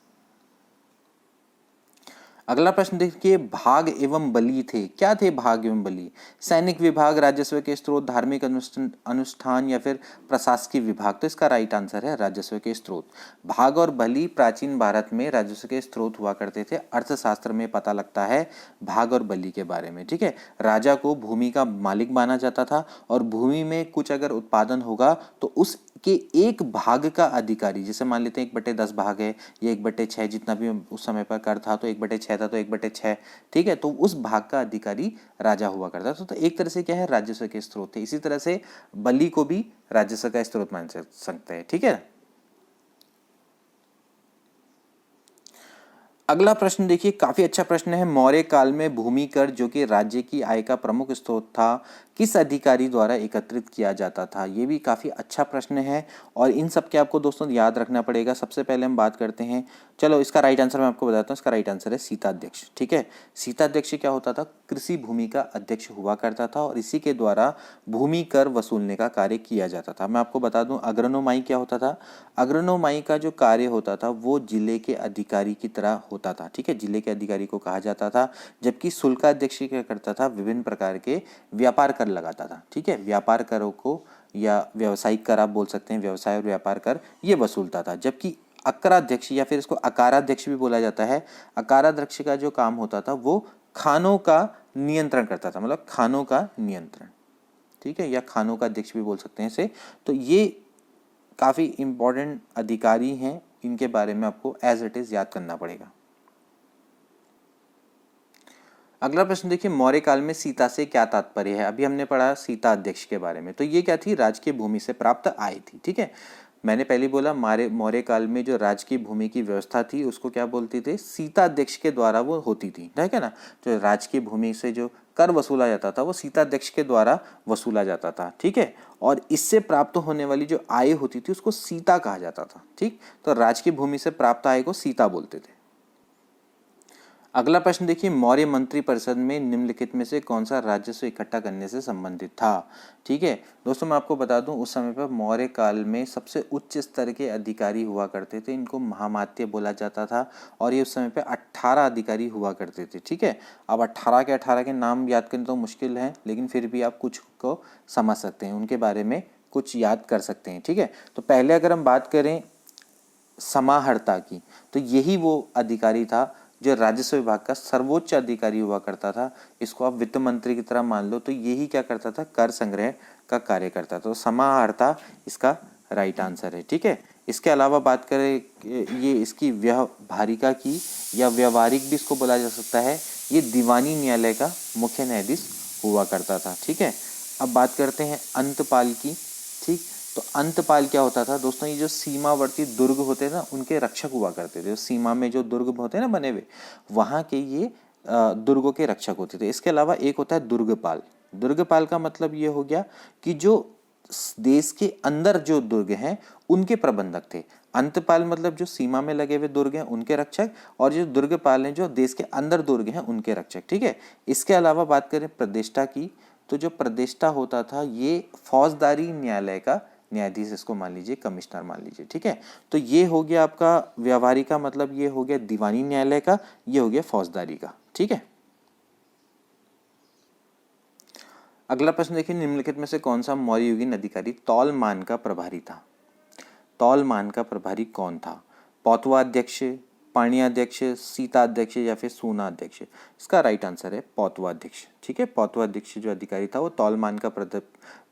Speaker 1: अगला प्रश्न देखिए, भाग एवं बलि थे, क्या थे भाग एवं बलि? सैनिक विभाग, राजस्व के स्रोत, धार्मिक अनुष्ठान या फिर प्रशासकीय विभाग? तो इसका राइट आंसर है राजस्व के स्रोत। भाग और बलि प्राचीन भारत में राजस्व के स्रोत हुआ करते थे। अर्थशास्त्र में पता लगता है भाग और बलि के बारे में। ठीक है, राजा को भूमि का मालिक माना जाता था और भूमि में कुछ अगर उत्पादन होगा तो उस के एक भाग का अधिकारी, जैसे मान लेते हैं 1/10 भाग है या 1/6, जितना भी उस समय पर कर था तो 1/6 था तो 1/6। ठीक है, तो उस भाग का अधिकारी राजा हुआ करता था। तो एक तरह से क्या है, राजस्व के स्रोत थे। इसी तरह से बलि को भी राजस्व का स्रोत मान सकते हैं। ठीक है, अगला प्रश्न देखिए, काफी अच्छा प्रश्न है। मौर्य काल में भूमि कर जो कि राज्य की आय का प्रमुख स्रोत था, किस अधिकारी द्वारा एकत्रित किया जाता था? ये भी काफी अच्छा प्रश्न है और इन सब के आपको दोस्तों याद रखना पड़ेगा। सबसे पहले हम बात करते हैं, चलो इसका राइट आंसर मैं आपको बताता हूँ। इसका राइट आंसर है सीताध्यक्ष। ठीक है, सीताध्यक्ष क्या होता था? कृषि भूमि का अध्यक्ष हुआ करता था और इसी के द्वारा भूमि कर वसूलने का कार्य किया जाता था। मैं आपको बता दूं, अग्रनोमाई क्या होता था? अग्रनोमाई का जो कार्य होता था वो जिले के अधिकारी की तरह होता था। ठीक है, जिले के अधिकारी को कहा जाता था। जबकि शुल्काध्यक्ष क्या करता था? विभिन्न प्रकार के व्यापार कर लगाता था। ठीक है, व्यापार करों को या व्यावसायिक कर आप बोल सकते हैं, व्यवसाय और व्यापार कर ये वसूलता था। जबकि अकराध्यक्ष या फिर इसको अकाराध्यक्ष भी बोला जाता है, अकाराध्यक्ष का जो काम होता था वो खानों का नियंत्रण करता था, मतलब खानों का नियंत्रण। ठीक है, या खानों का अध्यक्ष भी बोल सकते हैं इसे। तो ये काफी इंपॉर्टेंट अधिकारी हैं, इनके बारे में आपको एज इट इज याद करना पड़ेगा। अगला प्रश्न देखिए, मौर्य काल में सीता से क्या तात्पर्य है? अभी हमने पढ़ा सीता अध्यक्ष के बारे में, तो ये क्या थी? राजकीय भूमि से प्राप्त आय थी। ठीक है, मैंने पहले बोला मौर्य काल में जो राजकीय भूमि की व्यवस्था थी उसको क्या बोलते थे? सीता अध्यक्ष के द्वारा वो होती थी। ठीक है ना, जो राजकीय भूमि से जो कर वसूला जाता था वो सीता अध्यक्ष के द्वारा वसूला जाता था। ठीक है, और इससे प्राप्त होने वाली जो आय होती थी उसको सीता कहा जाता था। ठीक, तो राजकीय भूमि से प्राप्त आय को सीता बोलते थे। अगला प्रश्न देखिए, मौर्य मंत्री परिषद में निम्नलिखित में से कौन सा राजस्व इकट्ठा करने से संबंधित था? ठीक है दोस्तों, मैं आपको बता दूं, उस समय पर मौर्य काल में सबसे उच्च स्तर के अधिकारी हुआ करते थे। इनको महामात्य बोला जाता था और ये उस समय पे 18 अधिकारी हुआ करते थे। ठीक है, अब 18 के नाम याद करना तो मुश्किल है, लेकिन फिर भी आप कुछ को समझ सकते हैं, उनके बारे में कुछ याद कर सकते हैं। ठीक है, तो पहले अगर हम बात करें समाहर्ता की, तो यही वो अधिकारी था जो राजस्व विभाग का सर्वोच्च अधिकारी हुआ करता था। इसको आप वित्त मंत्री की तरह मान लो, तो यही क्या करता था? कर संग्रह का कार्य करता था। तो समाहर्ता इसका राइट आंसर है। ठीक है, इसके अलावा बात करें ये इसकी व्यवहारिका की या व्यवहारिक भी इसको बोला जा सकता है, ये दीवानी न्यायालय का मुख्य न्यायाधीश हुआ करता था। ठीक है, अब बात करते हैं अंतपाल की। ठीक, तो अंतपाल क्या होता था दोस्तों? ये जो सीमावर्ती दुर्ग होते हैं ना, उनके रक्षक हुआ करते थे। सीमा में जो दुर्ग होते हैं ना बने हुए, वहां के ये दुर्गों के रक्षक होते थे। इसके अलावा एक होता है दुर्गपाल। दुर्गपाल का मतलब ये हो गया कि जो देश के अंदर जो दुर्ग हैं उनके प्रबंधक थे। अंतपाल मतलब जो सीमा में लगे हुए दुर्ग हैं उनके रक्षक, और जो दुर्गपाल हैं जो देश के अंदर दुर्ग हैं उनके रक्षक। ठीक है, इसके अलावा बात करें प्रतिष्ठा की, तो जो प्रतिष्ठा होता था ये फौजदारी न्यायालय का न्यायाधीश, इसको मान लीजिए कमिश्नर मान लीजिए। ठीक है, तो ये हो गया आपका व्यवहारी का, मतलब ये हो गया दीवानी न्यायालय का, ये हो गया फौजदारी का। ठीक है, अगला प्रश्न देखिए, निम्नलिखित में से कौन सा मौर्य युगीन अधिकारी तौलमान का प्रभारी था? तौलमान का प्रभारी कौन था? पौतवा अध्यक्ष, पाणियाध्यक्ष, सीता अध्यक्ष या फिर सूना अध्यक्ष? इसका राइट आंसर है पौतवा अध्यक्ष। ठीक है, पौतवा अध्यक्ष जो अधिकारी था वो तौलमान का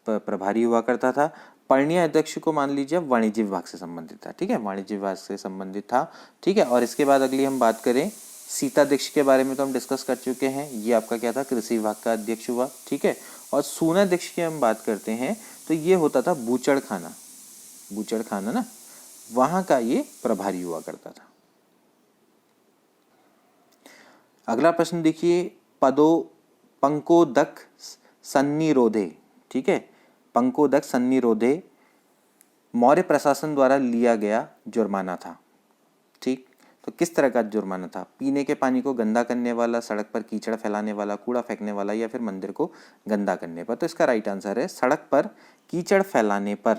Speaker 1: प्रभारी हुआ करता था। पर्णीय अध्यक्ष को मान लीजिए वाणिज्य विभाग से संबंधित था। ठीक है, वाणिज्य विभाग से संबंधित था। ठीक है, और इसके बाद अगली हम बात करें सीता अध्यक्ष के बारे में, तो हम डिस्कस कर चुके हैं। ये आपका क्या था? कृषि विभाग का अध्यक्ष हुआ। ठीक है, और सूना अध्यक्ष की हम बात करते हैं तो ये होता था बूचड़ खाना, बूचड़ खाना ना, वहां का ये प्रभारी हुआ करता था। अगला प्रश्न देखिए, पंकोदक सन्निरोधे। ठीक है, पंकोदक सन्निरोधे मौर्य प्रशासन द्वारा लिया गया जुर्माना था। ठीक, तो किस तरह का जुर्माना था? पीने के पानी को गंदा करने वाला, सड़क पर कीचड़ फैलाने वाला, कूड़ा फेंकने वाला, या फिर मंदिर को गंदा करने पर? तो इसका राइट आंसर है सड़क पर कीचड़ फैलाने पर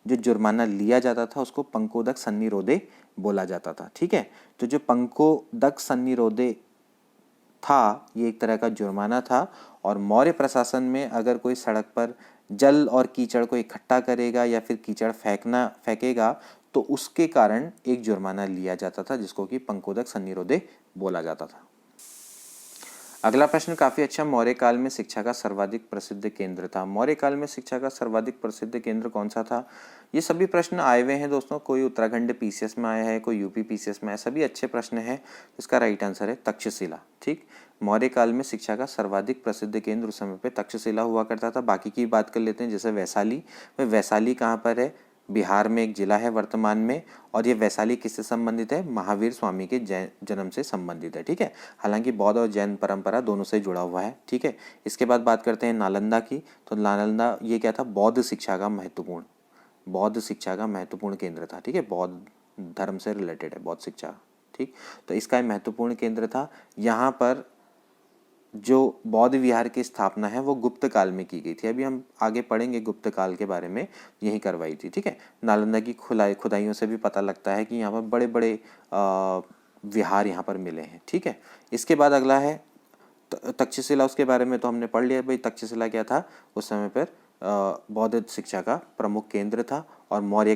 Speaker 1: जो जुर्माना लिया जाता था उसको पंकोदक सन्निरोधे बोला जाता था। ठीक है, तो जो पंकोदक सन्निरोधे था ये एक तरह का जुर्माना था, और मौर्य प्रशासन में अगर कोई सड़क पर जल और कीचड़ को इकट्ठा करेगा या फिर कीचड़ फेंकेगा तो उसके कारण एक जुर्माना लिया जाता था जिसको कि पंकोदक सन्निरोधे बोला जाता था। अगला प्रश्न काफी अच्छा, मौर्य काल में शिक्षा का सर्वाधिक प्रसिद्ध केंद्र था। मौर्य काल में शिक्षा का सर्वाधिक प्रसिद्ध केंद्र कौन सा था? ये सभी प्रश्न आए हुए हैं दोस्तों, कोई उत्तराखंड पीसीएस में आया है, कोई यूपी पीसीएस में आया, सभी अच्छे प्रश्न हैं। इसका राइट आंसर है तक्षशिला। ठीक, मौर्य काल में शिक्षा का सर्वाधिक प्रसिद्ध केंद्र उस समय पे तक्षशिला हुआ करता था। बाकी की बात कर लेते हैं, जैसे वैशाली, वैशाली कहाँ पर है? बिहार में एक जिला है वर्तमान में, और ये वैशाली किससे संबंधित है, महावीर स्वामी के जैन जन्म से संबंधित है। ठीक है, हालांकि बौद्ध और जैन परंपरा दोनों से जुड़ा हुआ है। ठीक है, इसके बाद बात करते हैं नालंदा की। तो नालंदा ये क्या था, बौद्ध शिक्षा का महत्वपूर्ण केंद्र था। ठीक है, बौद्ध धर्म से रिलेटेड है बौद्ध शिक्षा। ठीक, तो इसका महत्वपूर्ण केंद्र था। यहाँ पर जो बौद्ध विहार की स्थापना है वो गुप्त काल में की गई थी। अभी हम आगे पढ़ेंगे गुप्त काल के बारे में, यही करवाई थी। ठीक है, नालंदा की खुदाइयों से भी पता लगता है कि यहाँ पर बड़े बड़े विहार यहाँ पर मिले हैं। ठीक है, इसके बाद अगला है तक्षशिला। उसके बारे में तो हमने पढ़ लिया भाई, तक्षशिला क्या था, उस समय पर बौद्ध शिक्षा का प्रमुख केंद्र था, और मौर्य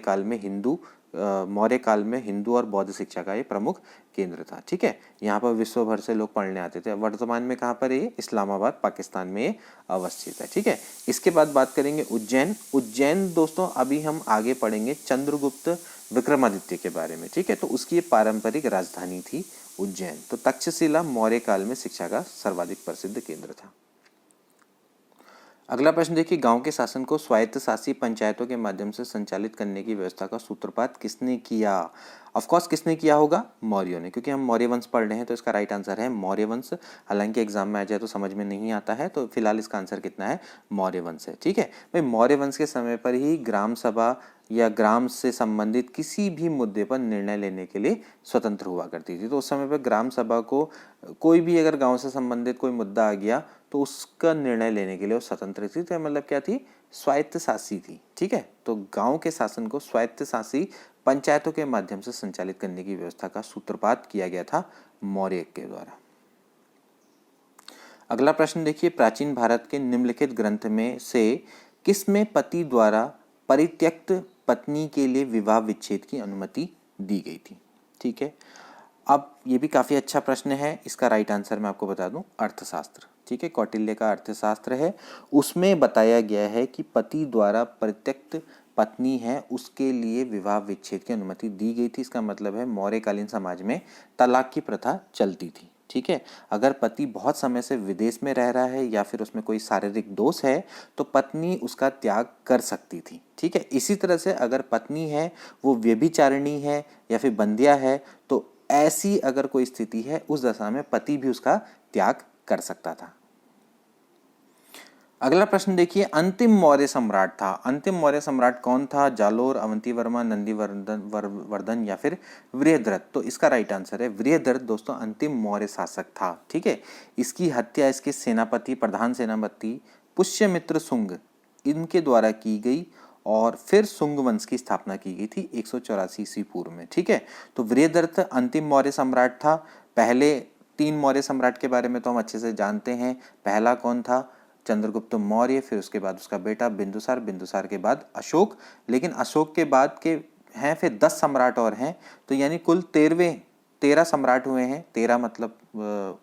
Speaker 1: काल में हिंदू और बौद्ध शिक्षा का ये प्रमुख केंद्र था। ठीक है, यहाँ पर विश्व भर से लोग पढ़ने आते थे। वर्तमान में कहाँ पर ये, इस्लामाबाद पाकिस्तान में अवस्थित है। ठीक है, इसके बाद बात करेंगे उज्जैन दोस्तों, अभी हम आगे पढ़ेंगे चंद्रगुप्त विक्रमादित्य के बारे में। ठीक है, तो उसकी पारंपरिक राजधानी थी उज्जैन। तो तक्षशिला मौर्य काल में शिक्षा का सर्वाधिक प्रसिद्ध केंद्र था। अगला प्रश्न देखिए, गांव के शासन को स्वायत्त शासी पंचायतों के माध्यम से संचालित करने की व्यवस्था का सूत्रपात किसने किया। ऑफ कोर्स किसने किया होगा, मौर्यों ने, क्योंकि हम मौर्य वंश पढ़ रहे हैं तो इसका राइट आंसर है मौर्य वंश। हालांकि एग्जाम में आ जाए तो समझ में नहीं आता है, तो फिलहाल इसका आंसर कितना है, मौर्य वंश है। ठीक है भाई, मौर्य वंश के समय पर ही ग्राम सभा या ग्राम से संबंधित किसी भी मुद्दे पर निर्णय लेने के लिए स्वतंत्र हुआ करती थी। तो उस समय पर ग्राम सभा को कोई भी अगर गांव से संबंधित कोई मुद्दा आ गया तो उसका निर्णय लेने के लिए वो स्वतंत्र थी। तो मतलब क्या थी, स्वायत्त शासी थी। ठीक है, तो गांव के शासन को स्वायत्त शासी पंचायतों के माध्यम से संचालित करने की व्यवस्था का सूत्रपात किया गया था मौर्य के द्वारा। अगला प्रश्न देखिए, प्राचीन भारत के निम्नलिखित ग्रंथ में से किसमें पति द्वारा परित्यक्त पत्नी के लिए विवाह विच्छेद की अनुमति दी गई थी। ठीक है, अब ये भी काफ़ी अच्छा प्रश्न है। इसका राइट आंसर मैं आपको बता दूं, अर्थशास्त्र। ठीक है, कौटिल्य का अर्थशास्त्र है, उसमें बताया गया है कि पति द्वारा परित्यक्त पत्नी है उसके लिए विवाह विच्छेद की अनुमति दी गई थी। इसका मतलब है मौर्यकालीन समाज में तलाक की प्रथा चलती थी। ठीक है, अगर पति बहुत समय से विदेश में रह रहा है या फिर उसमें कोई शारीरिक दोष है तो पत्नी उसका त्याग कर सकती थी। ठीक है, इसी तरह से अगर पत्नी है वो व्यभिचारिणी है या फिर बंध्या है, तो ऐसी अगर कोई स्थिति है उस दशा में पति भी उसका त्याग कर सकता था। अगला प्रश्न देखिए, अंतिम मौर्य सम्राट था। अंतिम मौर्य सम्राट कौन था, जालोर, अवंतीवर्मा, नंदीवर्धन या फिर वृहद्रथ। तो इसका राइट आंसर है वृहद्रथ दोस्तों, अंतिम मौर्य शासक था। ठीक है, इसकी हत्या इसके सेनापति, प्रधान सेनापति पुष्यमित्र शुंग इनके द्वारा की गई, और फिर शुंग वंश की स्थापना की गई थी 184 ईस्वी पूर्व में। ठीक है, तो वृहद्रथ अंतिम मौर्य सम्राट था। पहले 3 मौर्य सम्राट के बारे में तो हम अच्छे से जानते हैं। पहला कौन था, चंद्रगुप्त मौर्य, फिर उसके बाद उसका बेटा बिंदुसार, बिंदुसार के बाद अशोक, लेकिन अशोक के बाद के हैं फिर 10 सम्राट और हैं, तो यानी कुल 13 सम्राट हुए हैं। 13 मतलब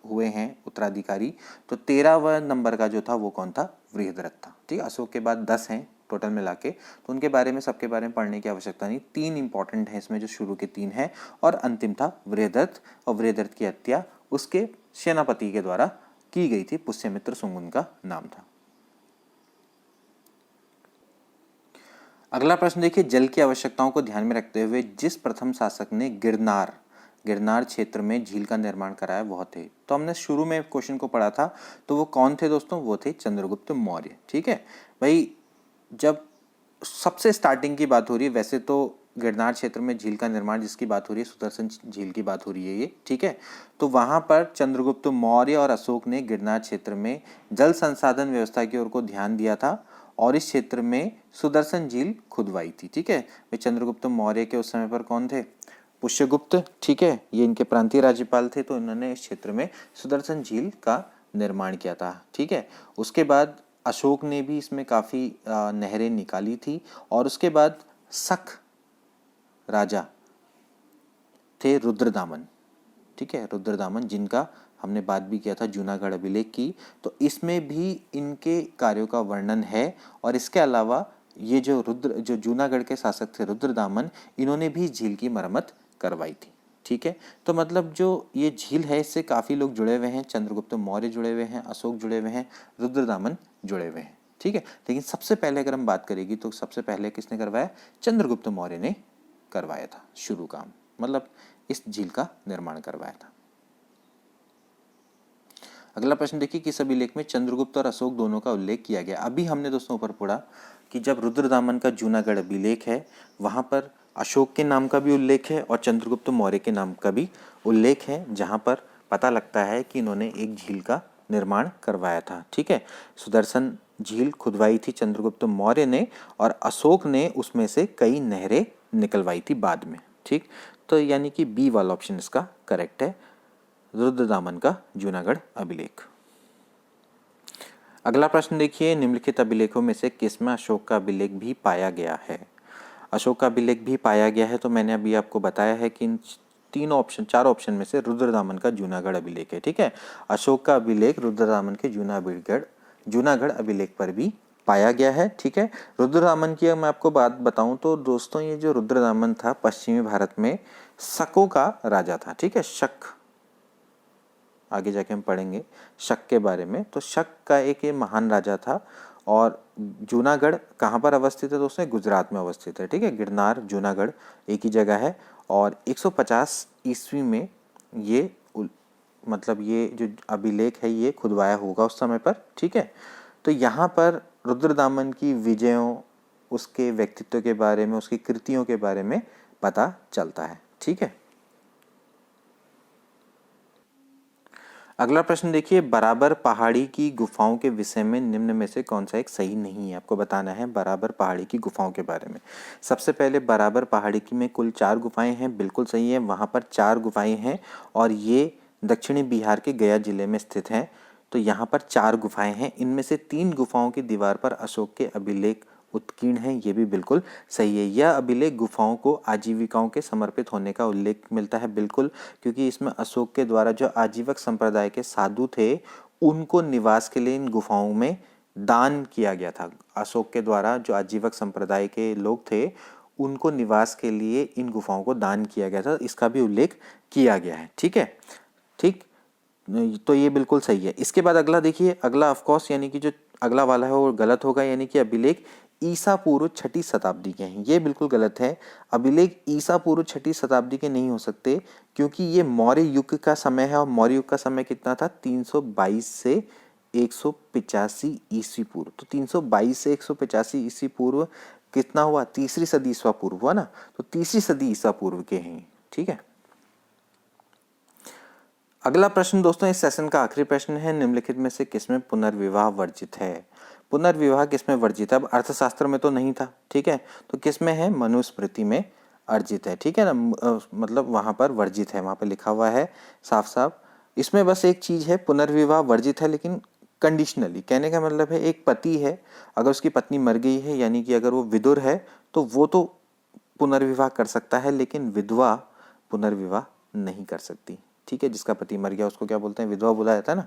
Speaker 1: हुए हैं उत्तराधिकारी, तो 13वां नंबर का जो था वो कौन था, वृहद्रथ था। ठीक है, अशोक के बाद 10 हैं टोटल मिला के, तो उनके बारे में सबके बारे में पढ़ने की आवश्यकता नहीं। 3 इंपॉर्टेंट हैं इसमें, जो शुरू के 3 हैं, और अंतिम था वृहद्रथ, और वृहद्रथ की हत्या उसके सेनापति के द्वारा की गई थी, पुष्यमित्र शुंग उनका नाम था। अगला प्रश्न देखिए, जल की आवश्यकताओं को ध्यान में रखते हुए जिस प्रथम शासक ने गिरनार क्षेत्र में झील का निर्माण कराया वह थे। तो हमने शुरू में क्वेश्चन को पढ़ा था, तो वो कौन थे दोस्तों, वो थे चंद्रगुप्त मौर्य। ठीक है भाई, जब सबसे स्टार्टिंग की बात हो रही है, वैसे तो गिरनार क्षेत्र में झील का निर्माण जिसकी बात हो रही है, सुदर्शन झील की बात हो रही है ये। ठीक है, तो वहां पर चंद्रगुप्त मौर्य और अशोक ने गिरनार क्षेत्र में जल संसाधन व्यवस्था की ओर को ध्यान दिया था, और इस क्षेत्र में सुदर्शन झील खुदवाई थी। ठीक है, वे चंद्रगुप्त मौर्य के उस समय पर कौन थे, पुष्यगुप्त। ठीक है, ये इनके प्रांतीय राज्यपाल थे, तो इन्होंने इस क्षेत्र में सुदर्शन झील का निर्माण किया था। ठीक है, उसके बाद अशोक ने भी इसमें काफ़ी नहरें निकाली थी, और उसके बाद शक राजा थे रुद्रदामन। ठीक है, रुद्रदामन जिनका हमने बात भी किया था जूनागढ़ अभिलेख की, तो इसमें भी इनके कार्यों का वर्णन है। और इसके अलावा ये जो जूनागढ़ के शासक थे रुद्रदामन, इन्होंने भी झील की मरम्मत करवाई थी। ठीक है, तो मतलब जो ये झील है इससे काफ़ी लोग जुड़े हुए हैं, चंद्रगुप्त मौर्य जुड़े हुए हैं, अशोक जुड़े हुए हैं, रुद्रदामन जुड़े हुए हैं। ठीक है। लेकिन सबसे पहले अगर हम बात करेंगे तो सबसे पहले किसने करवाया? चंद्रगुप्त मौर्य ने करवाया था शुरू काम, मतलब इस झील का निर्माण करवाया था। अगला प्रश्न देखिए, किस अभिलेख में चंद्रगुप्त और अशोक दोनों का उल्लेख किया गया? अभी हमने दोस्तों ऊपर पढ़ा कि जब रुद्रदामन का जूनागढ़ अभिलेख है वहां पर अशोक के नाम का भी उल्लेख है और चंद्रगुप्त मौर्य के नाम का भी उल्लेख है, जहां पर पता लगता है कि इन्होंने एक झील का निर्माण करवाया था। ठीक है, सुदर्शन झील खुदवाई थी चंद्रगुप्त मौर्य ने और अशोक ने उसमें से कई नहरें निकलवाई थी बाद में। ठीक, तो यानी कि बी वाला ऑप्शन इसका करेक्ट है, रुद्रदामन का जूनागढ़ अभिलेख। अगला प्रश्न देखिए, निम्नलिखित अभिलेखों में से किसमें अशोक का अभिलेख भी पाया गया है? अशोक का अभिलेख भी पाया गया है, तो मैंने अभी आपको बताया है कि इन चार ऑप्शन में से रुद्रदामन का जूनागढ़ अभिलेख है। ठीक है, अशोक का अभिलेख रुद्रदामन के जूनागढ़ अभिलेख पर भी पाया गया है। ठीक है, रुद्रदामन की मैं आपको बात बताऊं तो दोस्तों, ये जो रुद्रदामन था पश्चिमी भारत में शकों का राजा था। ठीक है, शक, आगे जाके हम पढ़ेंगे शक के बारे में। तो शक का एक ये महान राजा था और जूनागढ़ कहाँ पर अवस्थित है दोस्तों? गुजरात में अवस्थित है। ठीक है, गिरनार जूनागढ़ एक ही जगह है और 150 ईस्वी में ये मतलब ये जो अभिलेख है ये खुदवाया होगा उस समय पर। ठीक है, तो यहाँ पर रुद्रदामन की विजयों, उसके व्यक्तित्व के बारे में, उसकी कृतियों के बारे में पता चलता है। ठीक है, अगला प्रश्न देखिए, बराबर पहाड़ी की गुफाओं के विषय में निम्न में से कौन सा एक सही नहीं है? आपको बताना है बराबर पहाड़ी की गुफाओं के बारे में। सबसे पहले बराबर पहाड़ी की में कुल 4 गुफाएं हैं, बिल्कुल सही है, वहां पर 4 गुफाएं हैं और ये दक्षिणी बिहार के गया जिले में स्थित है। तो यहाँ पर 4 गुफाएं हैं, इनमें से 3 गुफाओं की दीवार पर अशोक के अभिलेख उत्कीर्ण है, ये भी बिल्कुल सही है। यह अभिलेख गुफाओं को आजीविकाओं के समर्पित होने का उल्लेख मिलता है, बिल्कुल, क्योंकि इसमें अशोक के द्वारा जो आजीवक संप्रदाय के साधु थे उनको निवास के लिए इन गुफाओं में दान किया गया था। अशोक के द्वारा जो आजीवक संप्रदाय के लोग थे उनको निवास के लिए इन गुफाओं को दान किया गया था, इसका भी उल्लेख किया गया है। ठीक है, ठीक, तो ये बिल्कुल सही है। इसके बाद अगला देखिए, अगला ऑफकोर्स यानी कि जो अगला वाला है वो गलत होगा, यानी कि अभिलेख ईसा पूर्व 6ठी शताब्दी के हैं, ये बिल्कुल गलत है। अभिलेख ईसा पूर्व 6ठी शताब्दी के नहीं हो सकते क्योंकि ये मौर्य युग का समय है और मौर्य युग का समय कितना था? 322 से 185 ईस्वी पूर्व। तो 322 से 185 ईस्वी पूर्व कितना हुआ? तीसरी सदी ईसा पूर्व हुआ ना, तो तीसरी सदी ईसा पूर्व के हैं। ठीक है, अगला प्रश्न दोस्तों इस सेशन का आखिरी प्रश्न है, निम्नलिखित में से किसमें पुनर्विवाह वर्जित है? पुनर्विवाह किसमें वर्जित है? अब अर्थशास्त्र में तो नहीं था, ठीक है, तो किसमें है? मनुस्मृति में अर्जित है। ठीक है ना, मतलब वहां पर वर्जित है, वहां पर लिखा हुआ है साफ साफ। इसमें बस एक चीज है, पुनर्विवाह वर्जित है लेकिन कंडीशनली। कहने का मतलब है एक पति है, अगर उसकी पत्नी मर गई है, यानी कि अगर वो विधुर है तो वो तो पुनर्विवाह कर सकता है, लेकिन विधवा पुनर्विवाह नहीं कर सकती। ठीक है, जिसका पति मर गया उसको क्या बोलते हैं? विधवा बोला जाता है ना।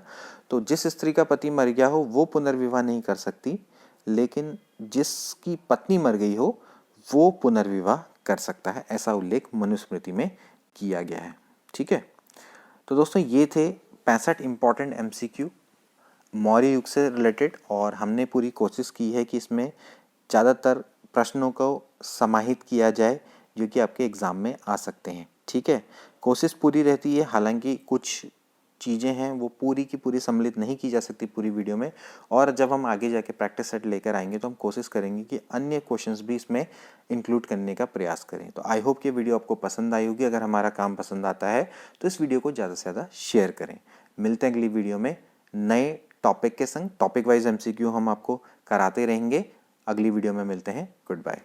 Speaker 1: तो जिस स्त्री का पति मर गया हो वो पुनर्विवाह नहीं कर सकती, लेकिन जिसकी पत्नी मर गई हो वो पुनर्विवाह कर सकता है, ऐसा उल्लेख मनुस्मृति में किया गया है। ठीक है, तो दोस्तों ये थे 65 इंपॉर्टेंट MCQ मौर्य युग से रिलेटेड, और हमने पूरी कोशिश की है कि इसमें ज़्यादातर प्रश्नों को समाहित किया जाए जो कि आपके एग्ज़ाम में आ सकते हैं। ठीक है, कोशिश पूरी रहती है, हालांकि कुछ चीज़ें हैं वो पूरी की पूरी सम्मिलित नहीं की जा सकती पूरी वीडियो में, और जब हम आगे जाके प्रैक्टिस सेट लेकर आएंगे तो हम कोशिश करेंगे कि अन्य क्वेश्चंस भी इसमें इंक्लूड करने का प्रयास करें। तो आई होप कि वीडियो आपको पसंद आई होगी। अगर हमारा काम पसंद आता है तो इस वीडियो को ज़्यादा से ज़्यादा शेयर करें। मिलते हैं अगली वीडियो में नए टॉपिक के संग। टॉपिक वाइज MCQ हम आपको कराते रहेंगे। अगली वीडियो में मिलते हैं। Good bye.